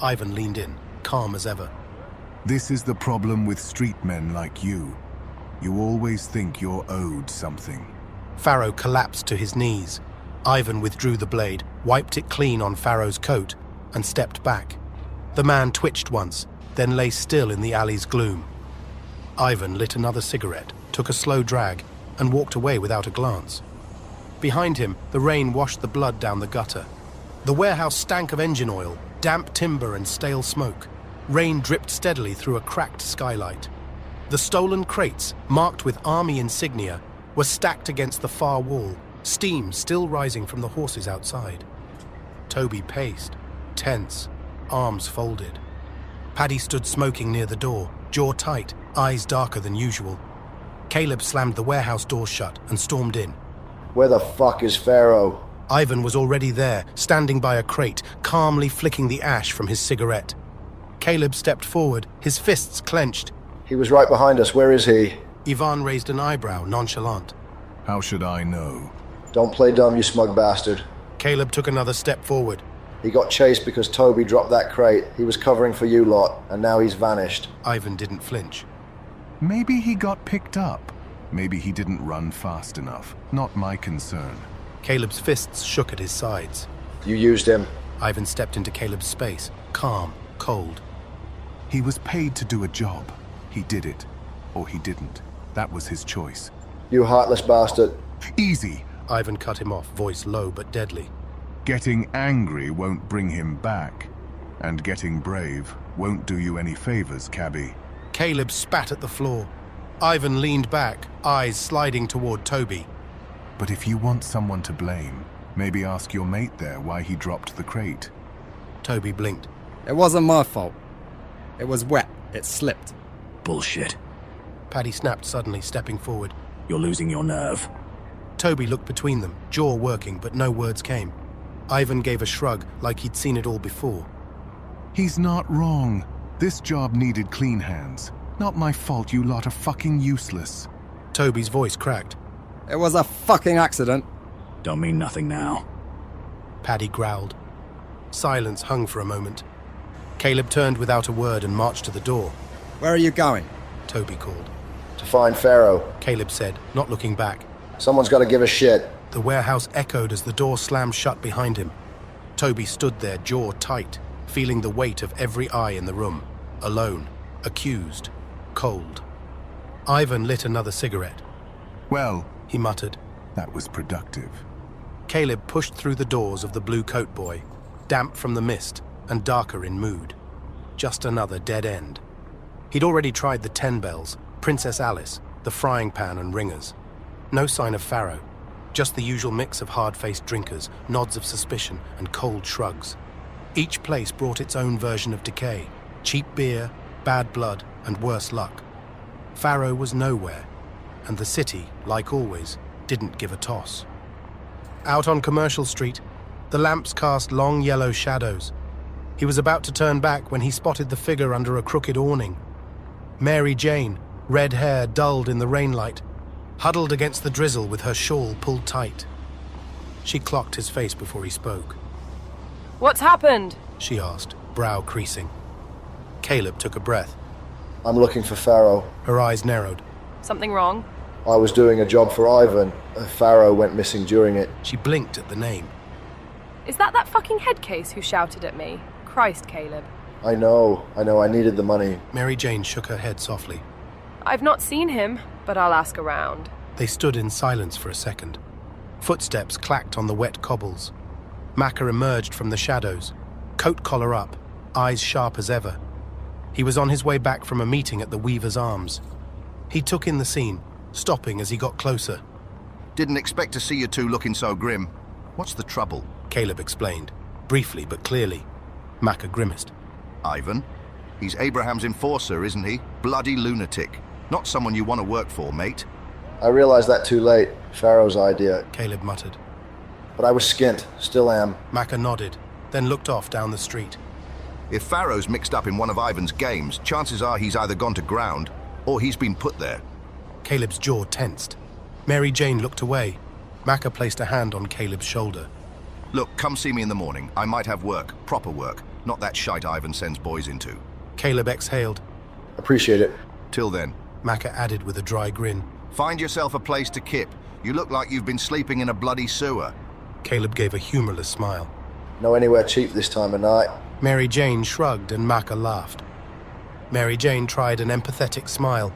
Ivan leaned in, calm as ever. This is the problem with street men like you. You always think you're owed something. Farrow collapsed to his knees. Ivan withdrew the blade, wiped it clean on Farrow's coat, and stepped back. The man twitched once, then lay still in the alley's gloom. Ivan lit another cigarette, took a slow drag, and walked away without a glance. Behind him, the rain washed the blood down the gutter. The warehouse stank of engine oil, damp timber and stale smoke. Rain dripped steadily through a cracked skylight. The stolen crates, marked with army insignia, were stacked against the far wall, steam still rising from the horses outside. Toby paced, tense, arms folded. Paddy stood smoking near the door, jaw tight, eyes darker than usual. Caleb slammed the warehouse door shut and stormed in. Where the fuck is Farrow? Ivan was already there, standing by a crate, calmly flicking the ash from his cigarette. Caleb stepped forward, his fists clenched. He was right behind us. Where is he? Ivan raised an eyebrow, nonchalant. How should I know? Don't play dumb, you smug bastard. Caleb took another step forward. He got chased because Toby dropped that crate. He was covering for you lot, and now he's vanished. Ivan didn't flinch. Maybe he got picked up. Maybe he didn't run fast enough. Not my concern. Caleb's fists shook at his sides. You used him. Ivan stepped into Caleb's space, calm, cold. He was paid to do a job. He did it. Or he didn't. That was his choice. You heartless bastard. Easy. Ivan cut him off, voice low but deadly. Getting angry won't bring him back. And getting brave won't do you any favors, cabbie. Caleb spat at the floor. Ivan leaned back, eyes sliding toward Toby. But if you want someone to blame, maybe ask your mate there why he dropped the crate. Toby blinked. It wasn't my fault. It was wet. It slipped. Bullshit. Paddy snapped suddenly, stepping forward. You're losing your nerve. Toby looked between them, jaw working, but no words came. Ivan gave a shrug, like he'd seen it all before. He's not wrong. This job needed clean hands. Not my fault you lot are fucking useless. Toby's voice cracked. It was a fucking accident. Don't mean nothing now. Paddy growled. Silence hung for a moment. Caleb turned without a word and marched to the door. Where are you going? Toby called. To find Pharaoh. Caleb said, not looking back. Someone's got to give a shit. The warehouse echoed as the door slammed shut behind him. Toby stood there, jaw tight, feeling the weight of every eye in the room. Alone, accused, cold. Ivan lit another cigarette. Well, he muttered. That was productive. Caleb pushed through the doors of the Blue Coat Boy, damp from the mist and darker in mood. Just another dead end. He'd already tried the 10 bells, Princess Alice, the frying pan and ringers. No sign of Pharaoh, just the usual mix of hard-faced drinkers, nods of suspicion and cold shrugs. Each place brought its own version of decay, cheap beer, bad blood and worse luck. Pharaoh was nowhere, and the city, like always, didn't give a toss. Out on Commercial Street, the lamps cast long yellow shadows. He was about to turn back when he spotted the figure under a crooked awning. Mary Jane, red hair dulled in the rainlight, huddled against the drizzle with her shawl pulled tight. She clocked his face before he spoke. What's happened? She asked, brow creasing. Caleb took a breath. I'm looking for Pharaoh. Her eyes narrowed. Something wrong? I was doing a job for Ivan. Pharaoh went missing during it. She blinked at the name. Is that fucking headcase who shouted at me? Christ, Caleb. I know. I needed the money. Mary Jane shook her head softly. I've not seen him, but I'll ask around. They stood in silence for a second. Footsteps clacked on the wet cobbles. Macca emerged from the shadows, coat collar up, eyes sharp as ever. He was on his way back from a meeting at the Weaver's Arms. He took in the scene, stopping as he got closer. Didn't expect to see you two looking so grim. What's the trouble? Caleb explained, briefly but clearly. Macca grimaced. Ivan? He's Abraham's enforcer, isn't he? Bloody lunatic. Not someone you want to work for, mate. I realized that too late. Pharaoh's idea. Caleb muttered. But I was skint. Still am. Macca nodded, then looked off down the street. If Pharaoh's mixed up in one of Ivan's games, chances are he's either gone to ground or he's been put there. Caleb's jaw tensed. Mary Jane looked away. Macca placed a hand on Caleb's shoulder. Look, come see me in the morning. I might have work, proper work, not that shite Ivan sends boys into. Caleb exhaled. Appreciate it. Till then. Macca added with a dry grin. Find yourself a place to kip. You look like you've been sleeping in a bloody sewer. Caleb gave a humorless smile. No anywhere cheap this time of night. Mary Jane shrugged and Macca laughed. Mary Jane tried an empathetic smile.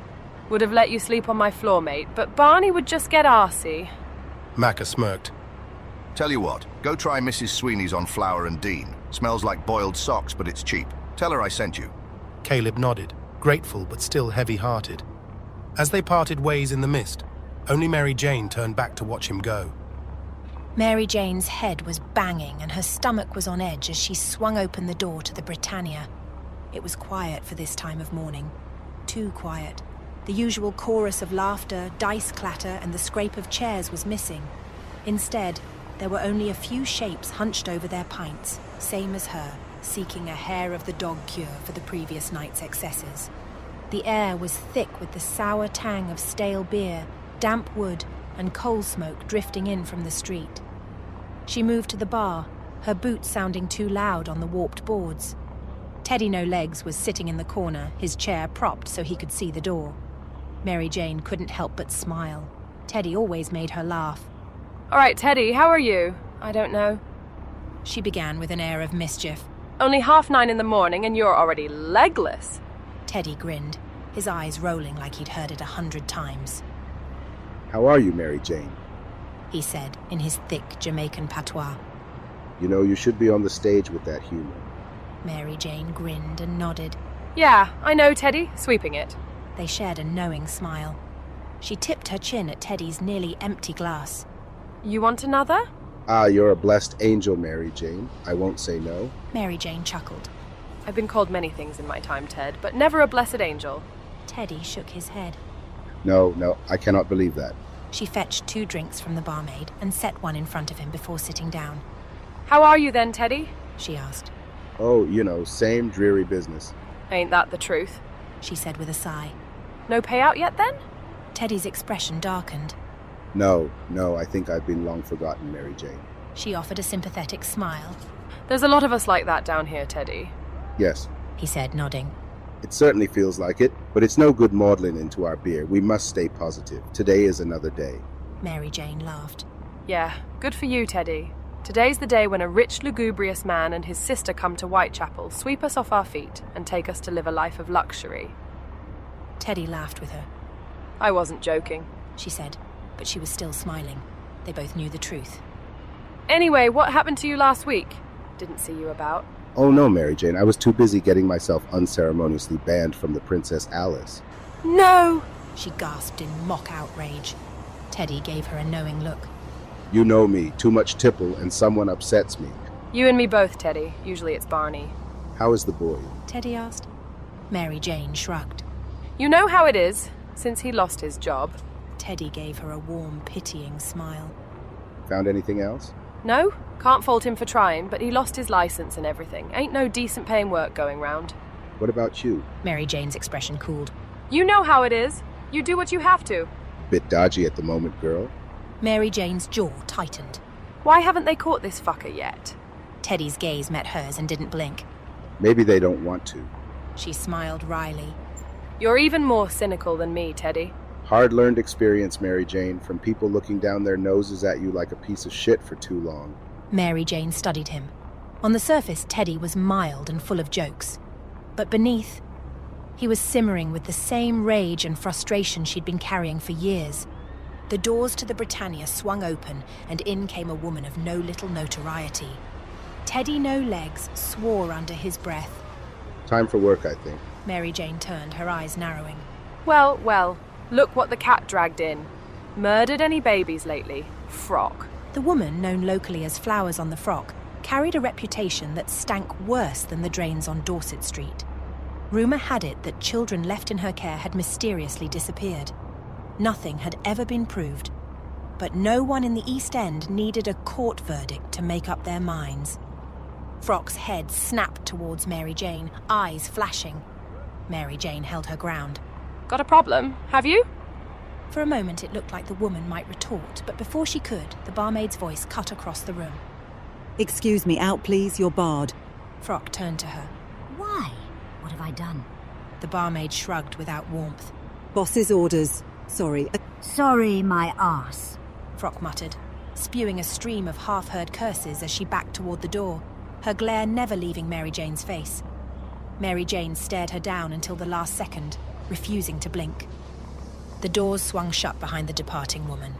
Would have let you sleep on my floor, mate, but Barney would just get arsey. Macca smirked. Tell you what, go try Mrs. Sweeney's on Flower and Dean. Smells like boiled socks, but it's cheap. Tell her I sent you. Caleb nodded, grateful but still heavy-hearted. As they parted ways in the mist, only Mary Jane turned back to watch him go. Mary Jane's head was banging and her stomach was on edge as she swung open the door to the Britannia. It was quiet for this time of morning. Too quiet. The usual chorus of laughter, dice clatter, and the scrape of chairs was missing. Instead, there were only a few shapes hunched over their pints, same as her, seeking a hair of the dog cure for the previous night's excesses. The air was thick with the sour tang of stale beer, damp wood, and coal smoke drifting in from the street. She moved to the bar, her boots sounding too loud on the warped boards. Teddy No Legs was sitting in the corner, his chair propped so he could see the door. Mary Jane couldn't help but smile. Teddy always made her laugh. All right, Teddy, how are you? I don't know. She began with an air of mischief. Only 9:30 in the morning and you're already legless. Teddy grinned, his eyes rolling like he'd heard it 100 times. How are you, Mary Jane? He said in his thick Jamaican patois. You know, you should be on the stage with that humor. Mary Jane grinned and nodded. Yeah, I know, Teddy. Sweeping it. They shared a knowing smile. She tipped her chin at Teddy's nearly empty glass. You want another? Ah, you're a blessed angel, Mary Jane. I won't say no. Mary Jane chuckled. I've been called many things in my time, Ted, but never a blessed angel. Teddy shook his head. No, I cannot believe that. She fetched 2 drinks from the barmaid and set one in front of him before sitting down. How are you then, Teddy? She asked. Oh, you know, same dreary business. Ain't that the truth? She said with a sigh. No payout yet then? Teddy's expression darkened. No, I think I've been long forgotten, Mary Jane. She offered a sympathetic smile. There's a lot of us like that down here, Teddy. Yes, he said, nodding. It certainly feels like it, but it's no good maudlin into our beer. We must stay positive. Today is another day. Mary Jane laughed. Yeah, good for you, Teddy. Today's the day when a rich, lugubrious man and his sister come to Whitechapel, sweep us off our feet, and take us to live a life of luxury. Teddy laughed with her. I wasn't joking, she said, but she was still smiling. They both knew the truth. Anyway, what happened to you last week? Didn't see you about. Oh no, Mary Jane, I was too busy getting myself unceremoniously banned from the Princess Alice. No! She gasped in mock outrage. Teddy gave her a knowing look. You know me, too much tipple and someone upsets me. You and me both, Teddy. Usually it's Barney. How is the boy? Teddy asked. Mary Jane shrugged. You know how it is, since he lost his job. Teddy gave her a warm, pitying smile. Found anything else? No, can't fault him for trying, but he lost his license and everything. Ain't no decent paying work going round. What about you? Mary Jane's expression cooled. You know how it is. You do what you have to. Bit dodgy at the moment, girl. Mary Jane's jaw tightened. Why haven't they caught this fucker yet? Teddy's gaze met hers and didn't blink. Maybe they don't want to. She smiled wryly. You're even more cynical than me, Teddy. Hard-learned experience, Mary Jane, from people looking down their noses at you like a piece of shit for too long. Mary Jane studied him. On the surface, Teddy was mild and full of jokes. But beneath, he was simmering with the same rage and frustration she'd been carrying for years. The doors to the Britannia swung open, and in came a woman of no little notoriety. Teddy No Legs swore under his breath. Time for work, I think. Mary Jane turned, her eyes narrowing. Well, look what the cat dragged in. Murdered any babies lately? Frock. The woman, known locally as Flowers on the Frock, carried a reputation that stank worse than the drains on Dorset Street. Rumour had it that children left in her care had mysteriously disappeared. Nothing had ever been proved, but no one in the East End needed a court verdict to make up their minds. Frock's head snapped towards Mary Jane, eyes flashing. Mary Jane held her ground. Got a problem, have you? For a moment it looked like the woman might retort, but before she could, the barmaid's voice cut across the room. Excuse me, out please, you're barred. Frock turned to her. Why? What have I done? The barmaid shrugged without warmth. Boss's orders. Sorry. Sorry, my arse. Frock muttered, spewing a stream of half-heard curses as she backed toward the door, her glare never leaving Mary Jane's face. Mary Jane stared her down until the last second, refusing to blink. The doors swung shut behind the departing woman.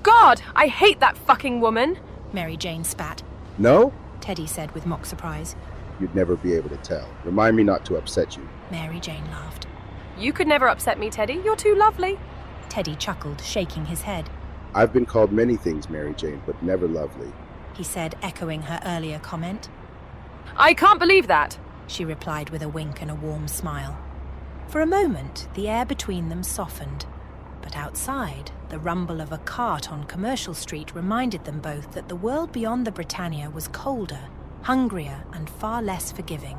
God, I hate that fucking woman! Mary Jane spat. No? Teddy said with mock surprise. You'd never be able to tell. Remind me not to upset you. Mary Jane laughed. You could never upset me, Teddy. You're too lovely. Teddy chuckled, shaking his head. I've been called many things, Mary Jane, but never lovely. He said, echoing her earlier comment. I can't believe that, she replied with a wink and a warm smile. For a moment, the air between them softened, but outside, the rumble of a cart on Commercial Street reminded them both that the world beyond the Britannia was colder, hungrier, and far less forgiving.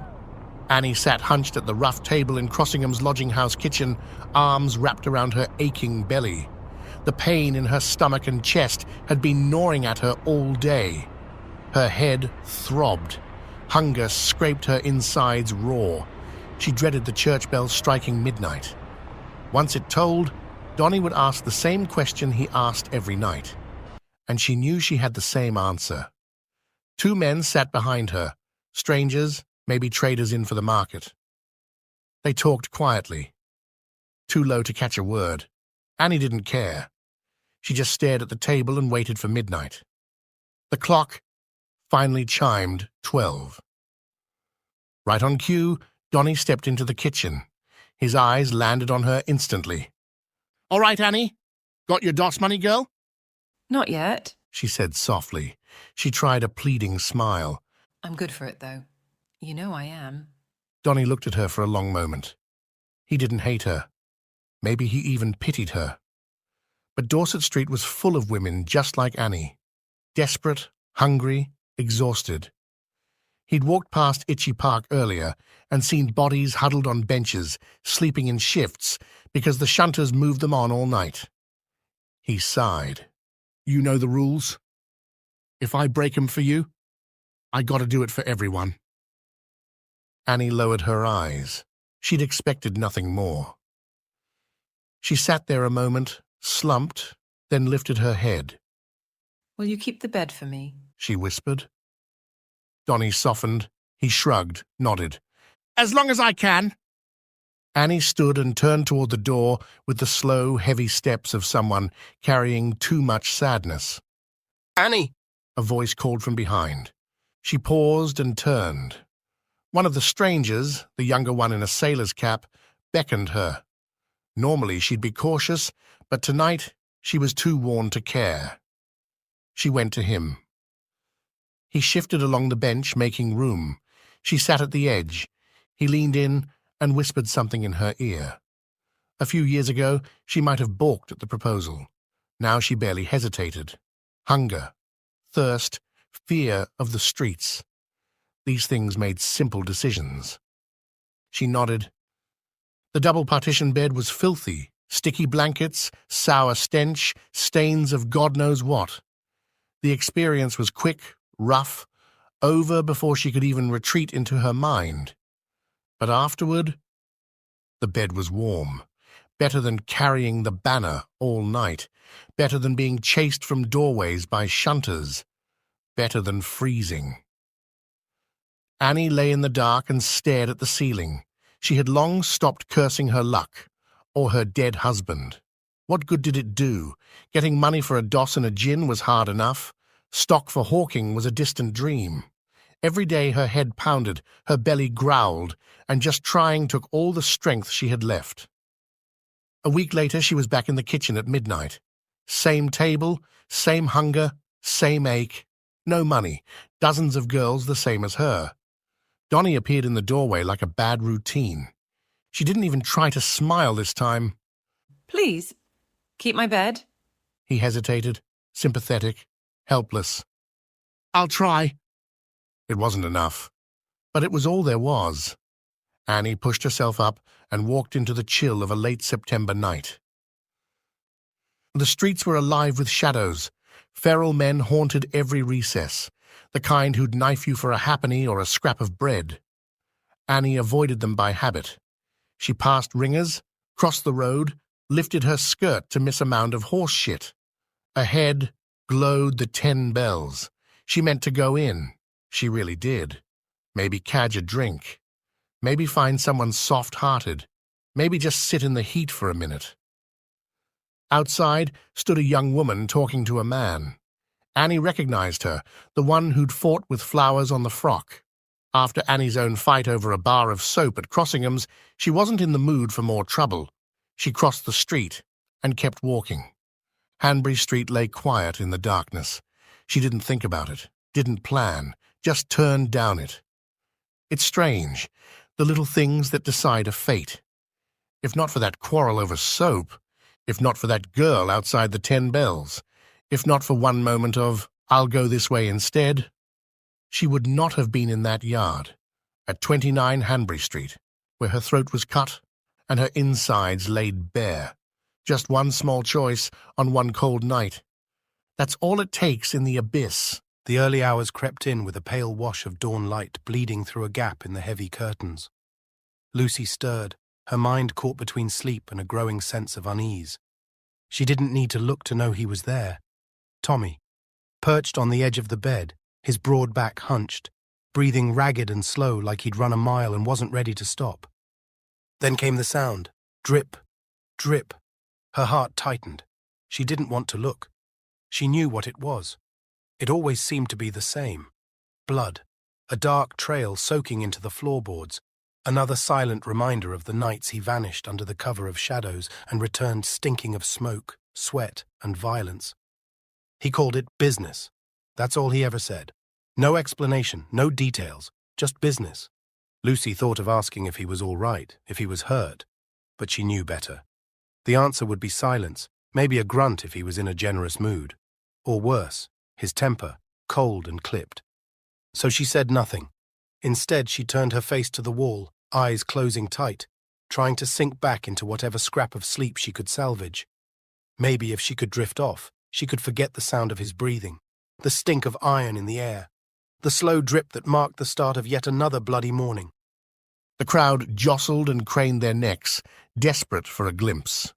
Annie sat hunched at the rough table in Crossingham's lodging house kitchen, arms wrapped around her aching belly. The pain in her stomach and chest had been gnawing at her all day. Her head throbbed. Hunger scraped her insides raw. She dreaded the church bells striking midnight. Once it tolled, Donnie would ask the same question he asked every night. and she knew she had the same answer. 2 men sat behind her, strangers, maybe traders in for the market. They talked quietly, too low to catch a word. Annie didn't care. She just stared at the table and waited for midnight. The clock finally chimed 12. Right on cue, Donnie stepped into the kitchen. His eyes landed on her instantly. "All right, Annie? Got your DOS money, girl?" "Not yet," she said softly. She tried a pleading smile. "I'm good for it, though. You know I am." Donnie looked at her for a long moment. He didn't hate her. Maybe he even pitied her. But Dorset Street was full of women just like Annie. Desperate, hungry, exhausted. He'd walked past Itchy Park earlier and seen bodies huddled on benches, sleeping in shifts because the shunters moved them on all night. He sighed. "You know the rules. If I break 'em for you, I gotta do it for everyone." Annie lowered her eyes. She'd expected nothing more. She sat there a moment, slumped, then lifted her head. "Will you keep the bed for me?" she whispered. Donnie softened. He shrugged, nodded. "As long as I can." Annie stood and turned toward the door with the slow, heavy steps of someone carrying too much sadness. "Annie!" a voice called from behind. She paused and turned. One of the strangers, the younger one in a sailor's cap, beckoned her. Normally she'd be cautious, but tonight she was too worn to care. She went to him. He shifted along the bench, making room. She sat at the edge. He leaned in and whispered something in her ear. A few years ago, she might have balked at the proposal. Now she barely hesitated. Hunger, thirst, fear of the streets. These things made simple decisions. She nodded. The double-partition bed was filthy. Sticky blankets, sour stench, stains of God knows what. The experience was quick, rough, over before she could even retreat into her mind. But afterward, the bed was warm. Better than carrying the banner all night. Better than being chased from doorways by shunters. Better than freezing. Annie lay in the dark and stared at the ceiling. She had long stopped cursing her luck, or her dead husband. What good did it do? Getting money for a DOS and a gin was hard enough. Stock for hawking was a distant dream. Every day her head pounded, her belly growled, and just trying took all the strength she had left. A week later she was back in the kitchen at midnight. Same table, same hunger, same ache. No money, dozens of girls the same as her. Donnie appeared in the doorway like a bad routine. She didn't even try to smile this time. "Please, keep my bed." He hesitated, sympathetic, helpless. "I'll try." It wasn't enough, but it was all there was. Annie pushed herself up and walked into the chill of a late September night. The streets were alive with shadows. Feral men haunted every recess, the kind who'd knife you for a halfpenny or a scrap of bread. Annie avoided them by habit. She passed ringers, crossed the road, lifted her skirt to miss a mound of horse shit. Ahead glowed the 10 bells. She meant to go in. She really did. Maybe cadge a drink. Maybe find someone soft-hearted. Maybe just sit in the heat for a minute. Outside stood a young woman talking to a man. Annie recognized her, the one who'd fought with flowers on the frock. After Annie's own fight over a bar of soap at Crossingham's, she wasn't in the mood for more trouble. She crossed the street and kept walking. Hanbury Street lay quiet in the darkness. She didn't think about it, didn't plan, just turned down it. It's strange, the little things that decide a fate. If not for that quarrel over soap, if not for that girl outside the 10 bells, if not for one moment of, "I'll go this way instead," she would not have been in that yard, at 29 Hanbury Street, where her throat was cut and her insides laid bare. Just one small choice on one cold night. That's all it takes in the abyss. The early hours crept in with a pale wash of dawn light bleeding through a gap in the heavy curtains. Lucy stirred, her mind caught between sleep and a growing sense of unease. She didn't need to look to know he was there. Tommy, perched on the edge of the bed, his broad back hunched, breathing ragged and slow like he'd run a mile and wasn't ready to stop. Then came the sound. Drip, drip. Her heart tightened. She didn't want to look. She knew what it was. It always seemed to be the same. Blood. A dark trail soaking into the floorboards. Another silent reminder of the nights he vanished under the cover of shadows and returned stinking of smoke, sweat, and violence. He called it business. That's all he ever said. No explanation, no details, just business. Lucy thought of asking if he was all right, if he was hurt, but she knew better. The answer would be silence, maybe a grunt if he was in a generous mood. Or worse, his temper, cold and clipped. So she said nothing. Instead, she turned her face to the wall, eyes closing tight, trying to sink back into whatever scrap of sleep she could salvage. Maybe if she could drift off, she could forget the sound of his breathing, the stink of iron in the air, the slow drip that marked the start of yet another bloody morning. The crowd jostled and craned their necks, desperate for a glimpse.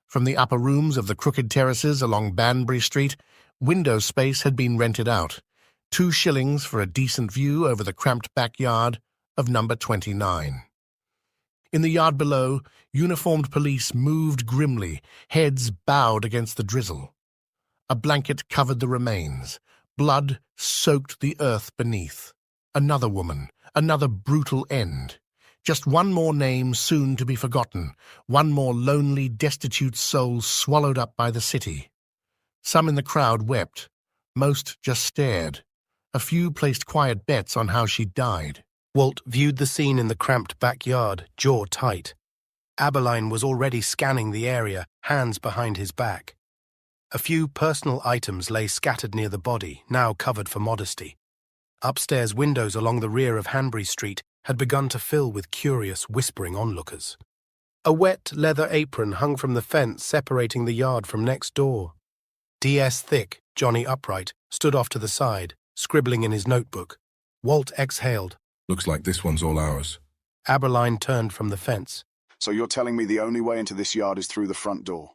From the upper rooms of the crooked terraces along Banbury Street, window space had been rented out, 2 shillings for a decent view over the cramped backyard of number 29. In the yard below, uniformed police moved grimly, heads bowed against the drizzle. A blanket covered the remains. Blood soaked the earth beneath. Another woman, another brutal end. Just one more name soon to be forgotten, one more lonely, destitute soul swallowed up by the city. Some in the crowd wept. Most just stared. A few placed quiet bets on how she died. Walt viewed the scene in the cramped backyard, jaw tight. Aberline was already scanning the area, hands behind his back. A few personal items lay scattered near the body, now covered for modesty. Upstairs windows along the rear of Hanbury Street had begun to fill with curious, whispering onlookers. A wet leather apron hung from the fence separating the yard from next door. D.S. Thick, Johnny Upright, stood off to the side, scribbling in his notebook. Walt exhaled. Looks like this one's all ours. Aberline turned from the fence. So you're telling me the only way into this yard is through the front door?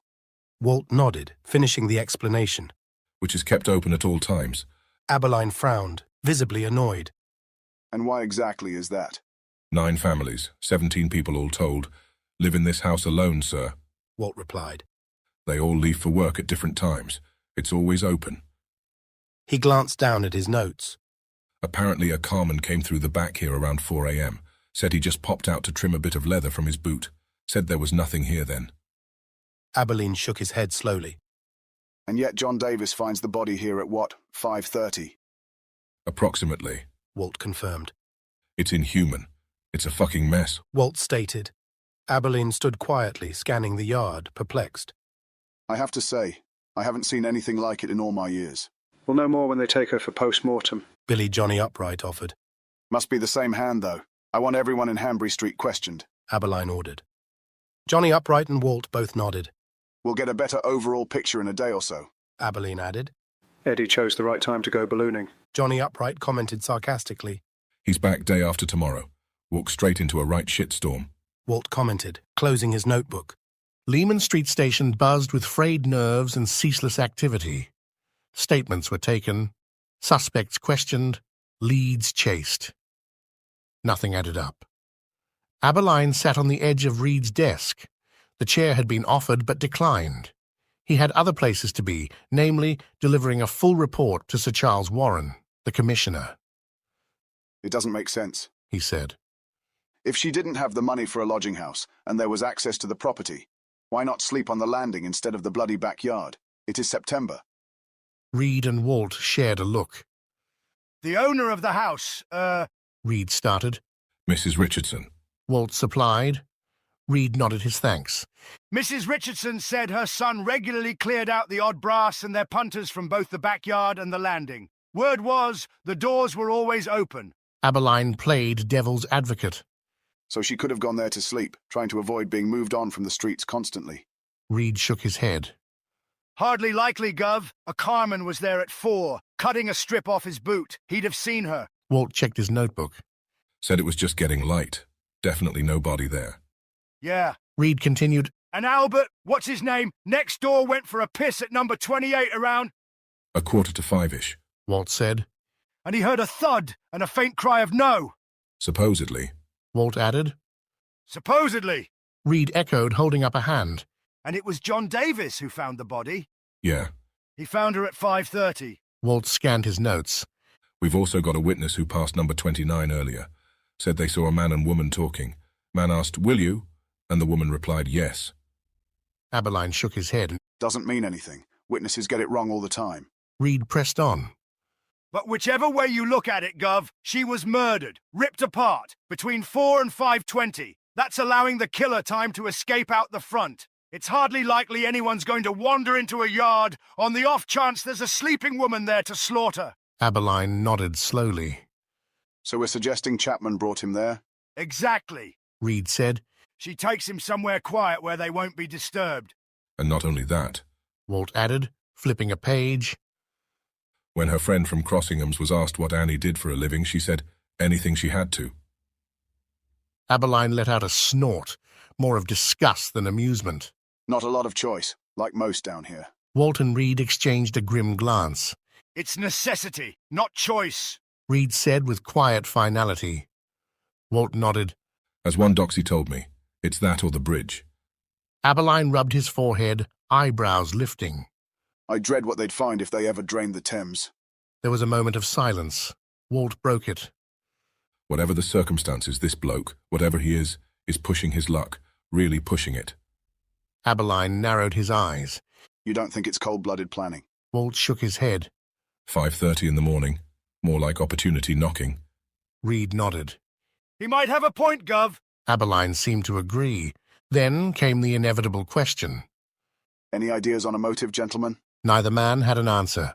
Walt nodded, finishing the explanation. Which is kept open at all times. Aberline frowned, visibly annoyed. And why exactly is that? 9 families, 17 people all told, live in this house alone, sir. Walt replied. They all leave for work at different times. It's always open. He glanced down at his notes. Apparently a carman came through the back here around 4 a.m. Said he just popped out to trim a bit of leather from his boot. Said there was nothing here then. Aberline shook his head slowly. And yet John Davis finds the body here at what, 5:30? Approximately. Walt confirmed. It's inhuman. It's a fucking mess. Walt stated. Aberline stood quietly, scanning the yard, perplexed. I have to say, I haven't seen anything like it in all my years. We'll know more when they take her for post-mortem. Billy Johnny Upright offered. Must be the same hand, though. I want everyone in Hanbury Street questioned. Aberline ordered. Johnny Upright and Walt both nodded. We'll get a better overall picture in a day or so. Aberline added. Eddie chose the right time to go ballooning. Johnny Upright commented sarcastically. He's back day after tomorrow. Walked straight into a right shitstorm. Walt commented, closing his notebook. Lehman Street Station buzzed with frayed nerves and ceaseless activity. Statements were taken, suspects questioned, leads chased. Nothing added up. Aberline sat on the edge of Reed's desk. The chair had been offered but declined. He had other places to be, namely delivering a full report to Sir Charles Warren, the Commissioner. It doesn't make sense, he said. If she didn't have the money for a lodging house and there was access to the property, why not sleep on the landing instead of the bloody backyard? It is September. Reed and Walt shared a look. The owner of the house, Reed started. Mrs. Richardson. Walt supplied. Reed nodded his thanks. Mrs. Richardson said her son regularly cleared out the odd brass and their punters from both the backyard and the landing. Word was, the doors were always open. Aberline played devil's advocate. So she could have gone there to sleep, trying to avoid being moved on from the streets constantly. Reed shook his head. Hardly likely, Gov. A carman was there at 4, cutting a strip off his boot. He'd have seen her. Walt checked his notebook. Said it was just getting light. Definitely no body there. Yeah. Reed continued. And Albert, what's his name, next door went for a piss at number 28 around... 4:45-ish. Walt said. And he heard a thud and a faint cry of no. Supposedly. Walt added. Supposedly. Reed echoed, holding up a hand. And it was John Davis who found the body. Yeah. He found her at 5:30. Walt scanned his notes. We've also got a witness who passed number 29 earlier. Said they saw a man and woman talking. Man asked, "Will you?" And the woman replied, "Yes." Aberline shook his head. Doesn't mean anything. Witnesses get it wrong all the time. Reed pressed on. But whichever way you look at it, Gov, she was murdered, ripped apart, between 4 and 5:20. That's allowing the killer time to escape out the front. It's hardly likely anyone's going to wander into a yard on the off chance there's a sleeping woman there to slaughter. Aberline nodded slowly. So we're suggesting Chapman brought him there? Exactly, Reed said. She takes him somewhere quiet where they won't be disturbed. And not only that, Walt added, flipping a page. When her friend from Crossingham's was asked what Annie did for a living, she said anything she had to. Aberline let out a snort, more of disgust than amusement. Not a lot of choice, like most down here. Walt and Reed exchanged a grim glance. It's necessity, not choice, Reed said with quiet finality. Walt nodded. As one doxy told me, it's that or the bridge. Aberline rubbed his forehead, eyebrows lifting. I dread what they'd find if they ever drained the Thames. There was a moment of silence. Walt broke it. Whatever the circumstances, this bloke, whatever he is pushing his luck, really pushing it. Aberline narrowed his eyes. You don't think it's cold-blooded planning? Walt shook his head. 5:30 in the morning. More like opportunity knocking. Reed nodded. He might have a point, Gov. Aberline seemed to agree. Then came the inevitable question. Any ideas on a motive, gentlemen? Neither man had an answer.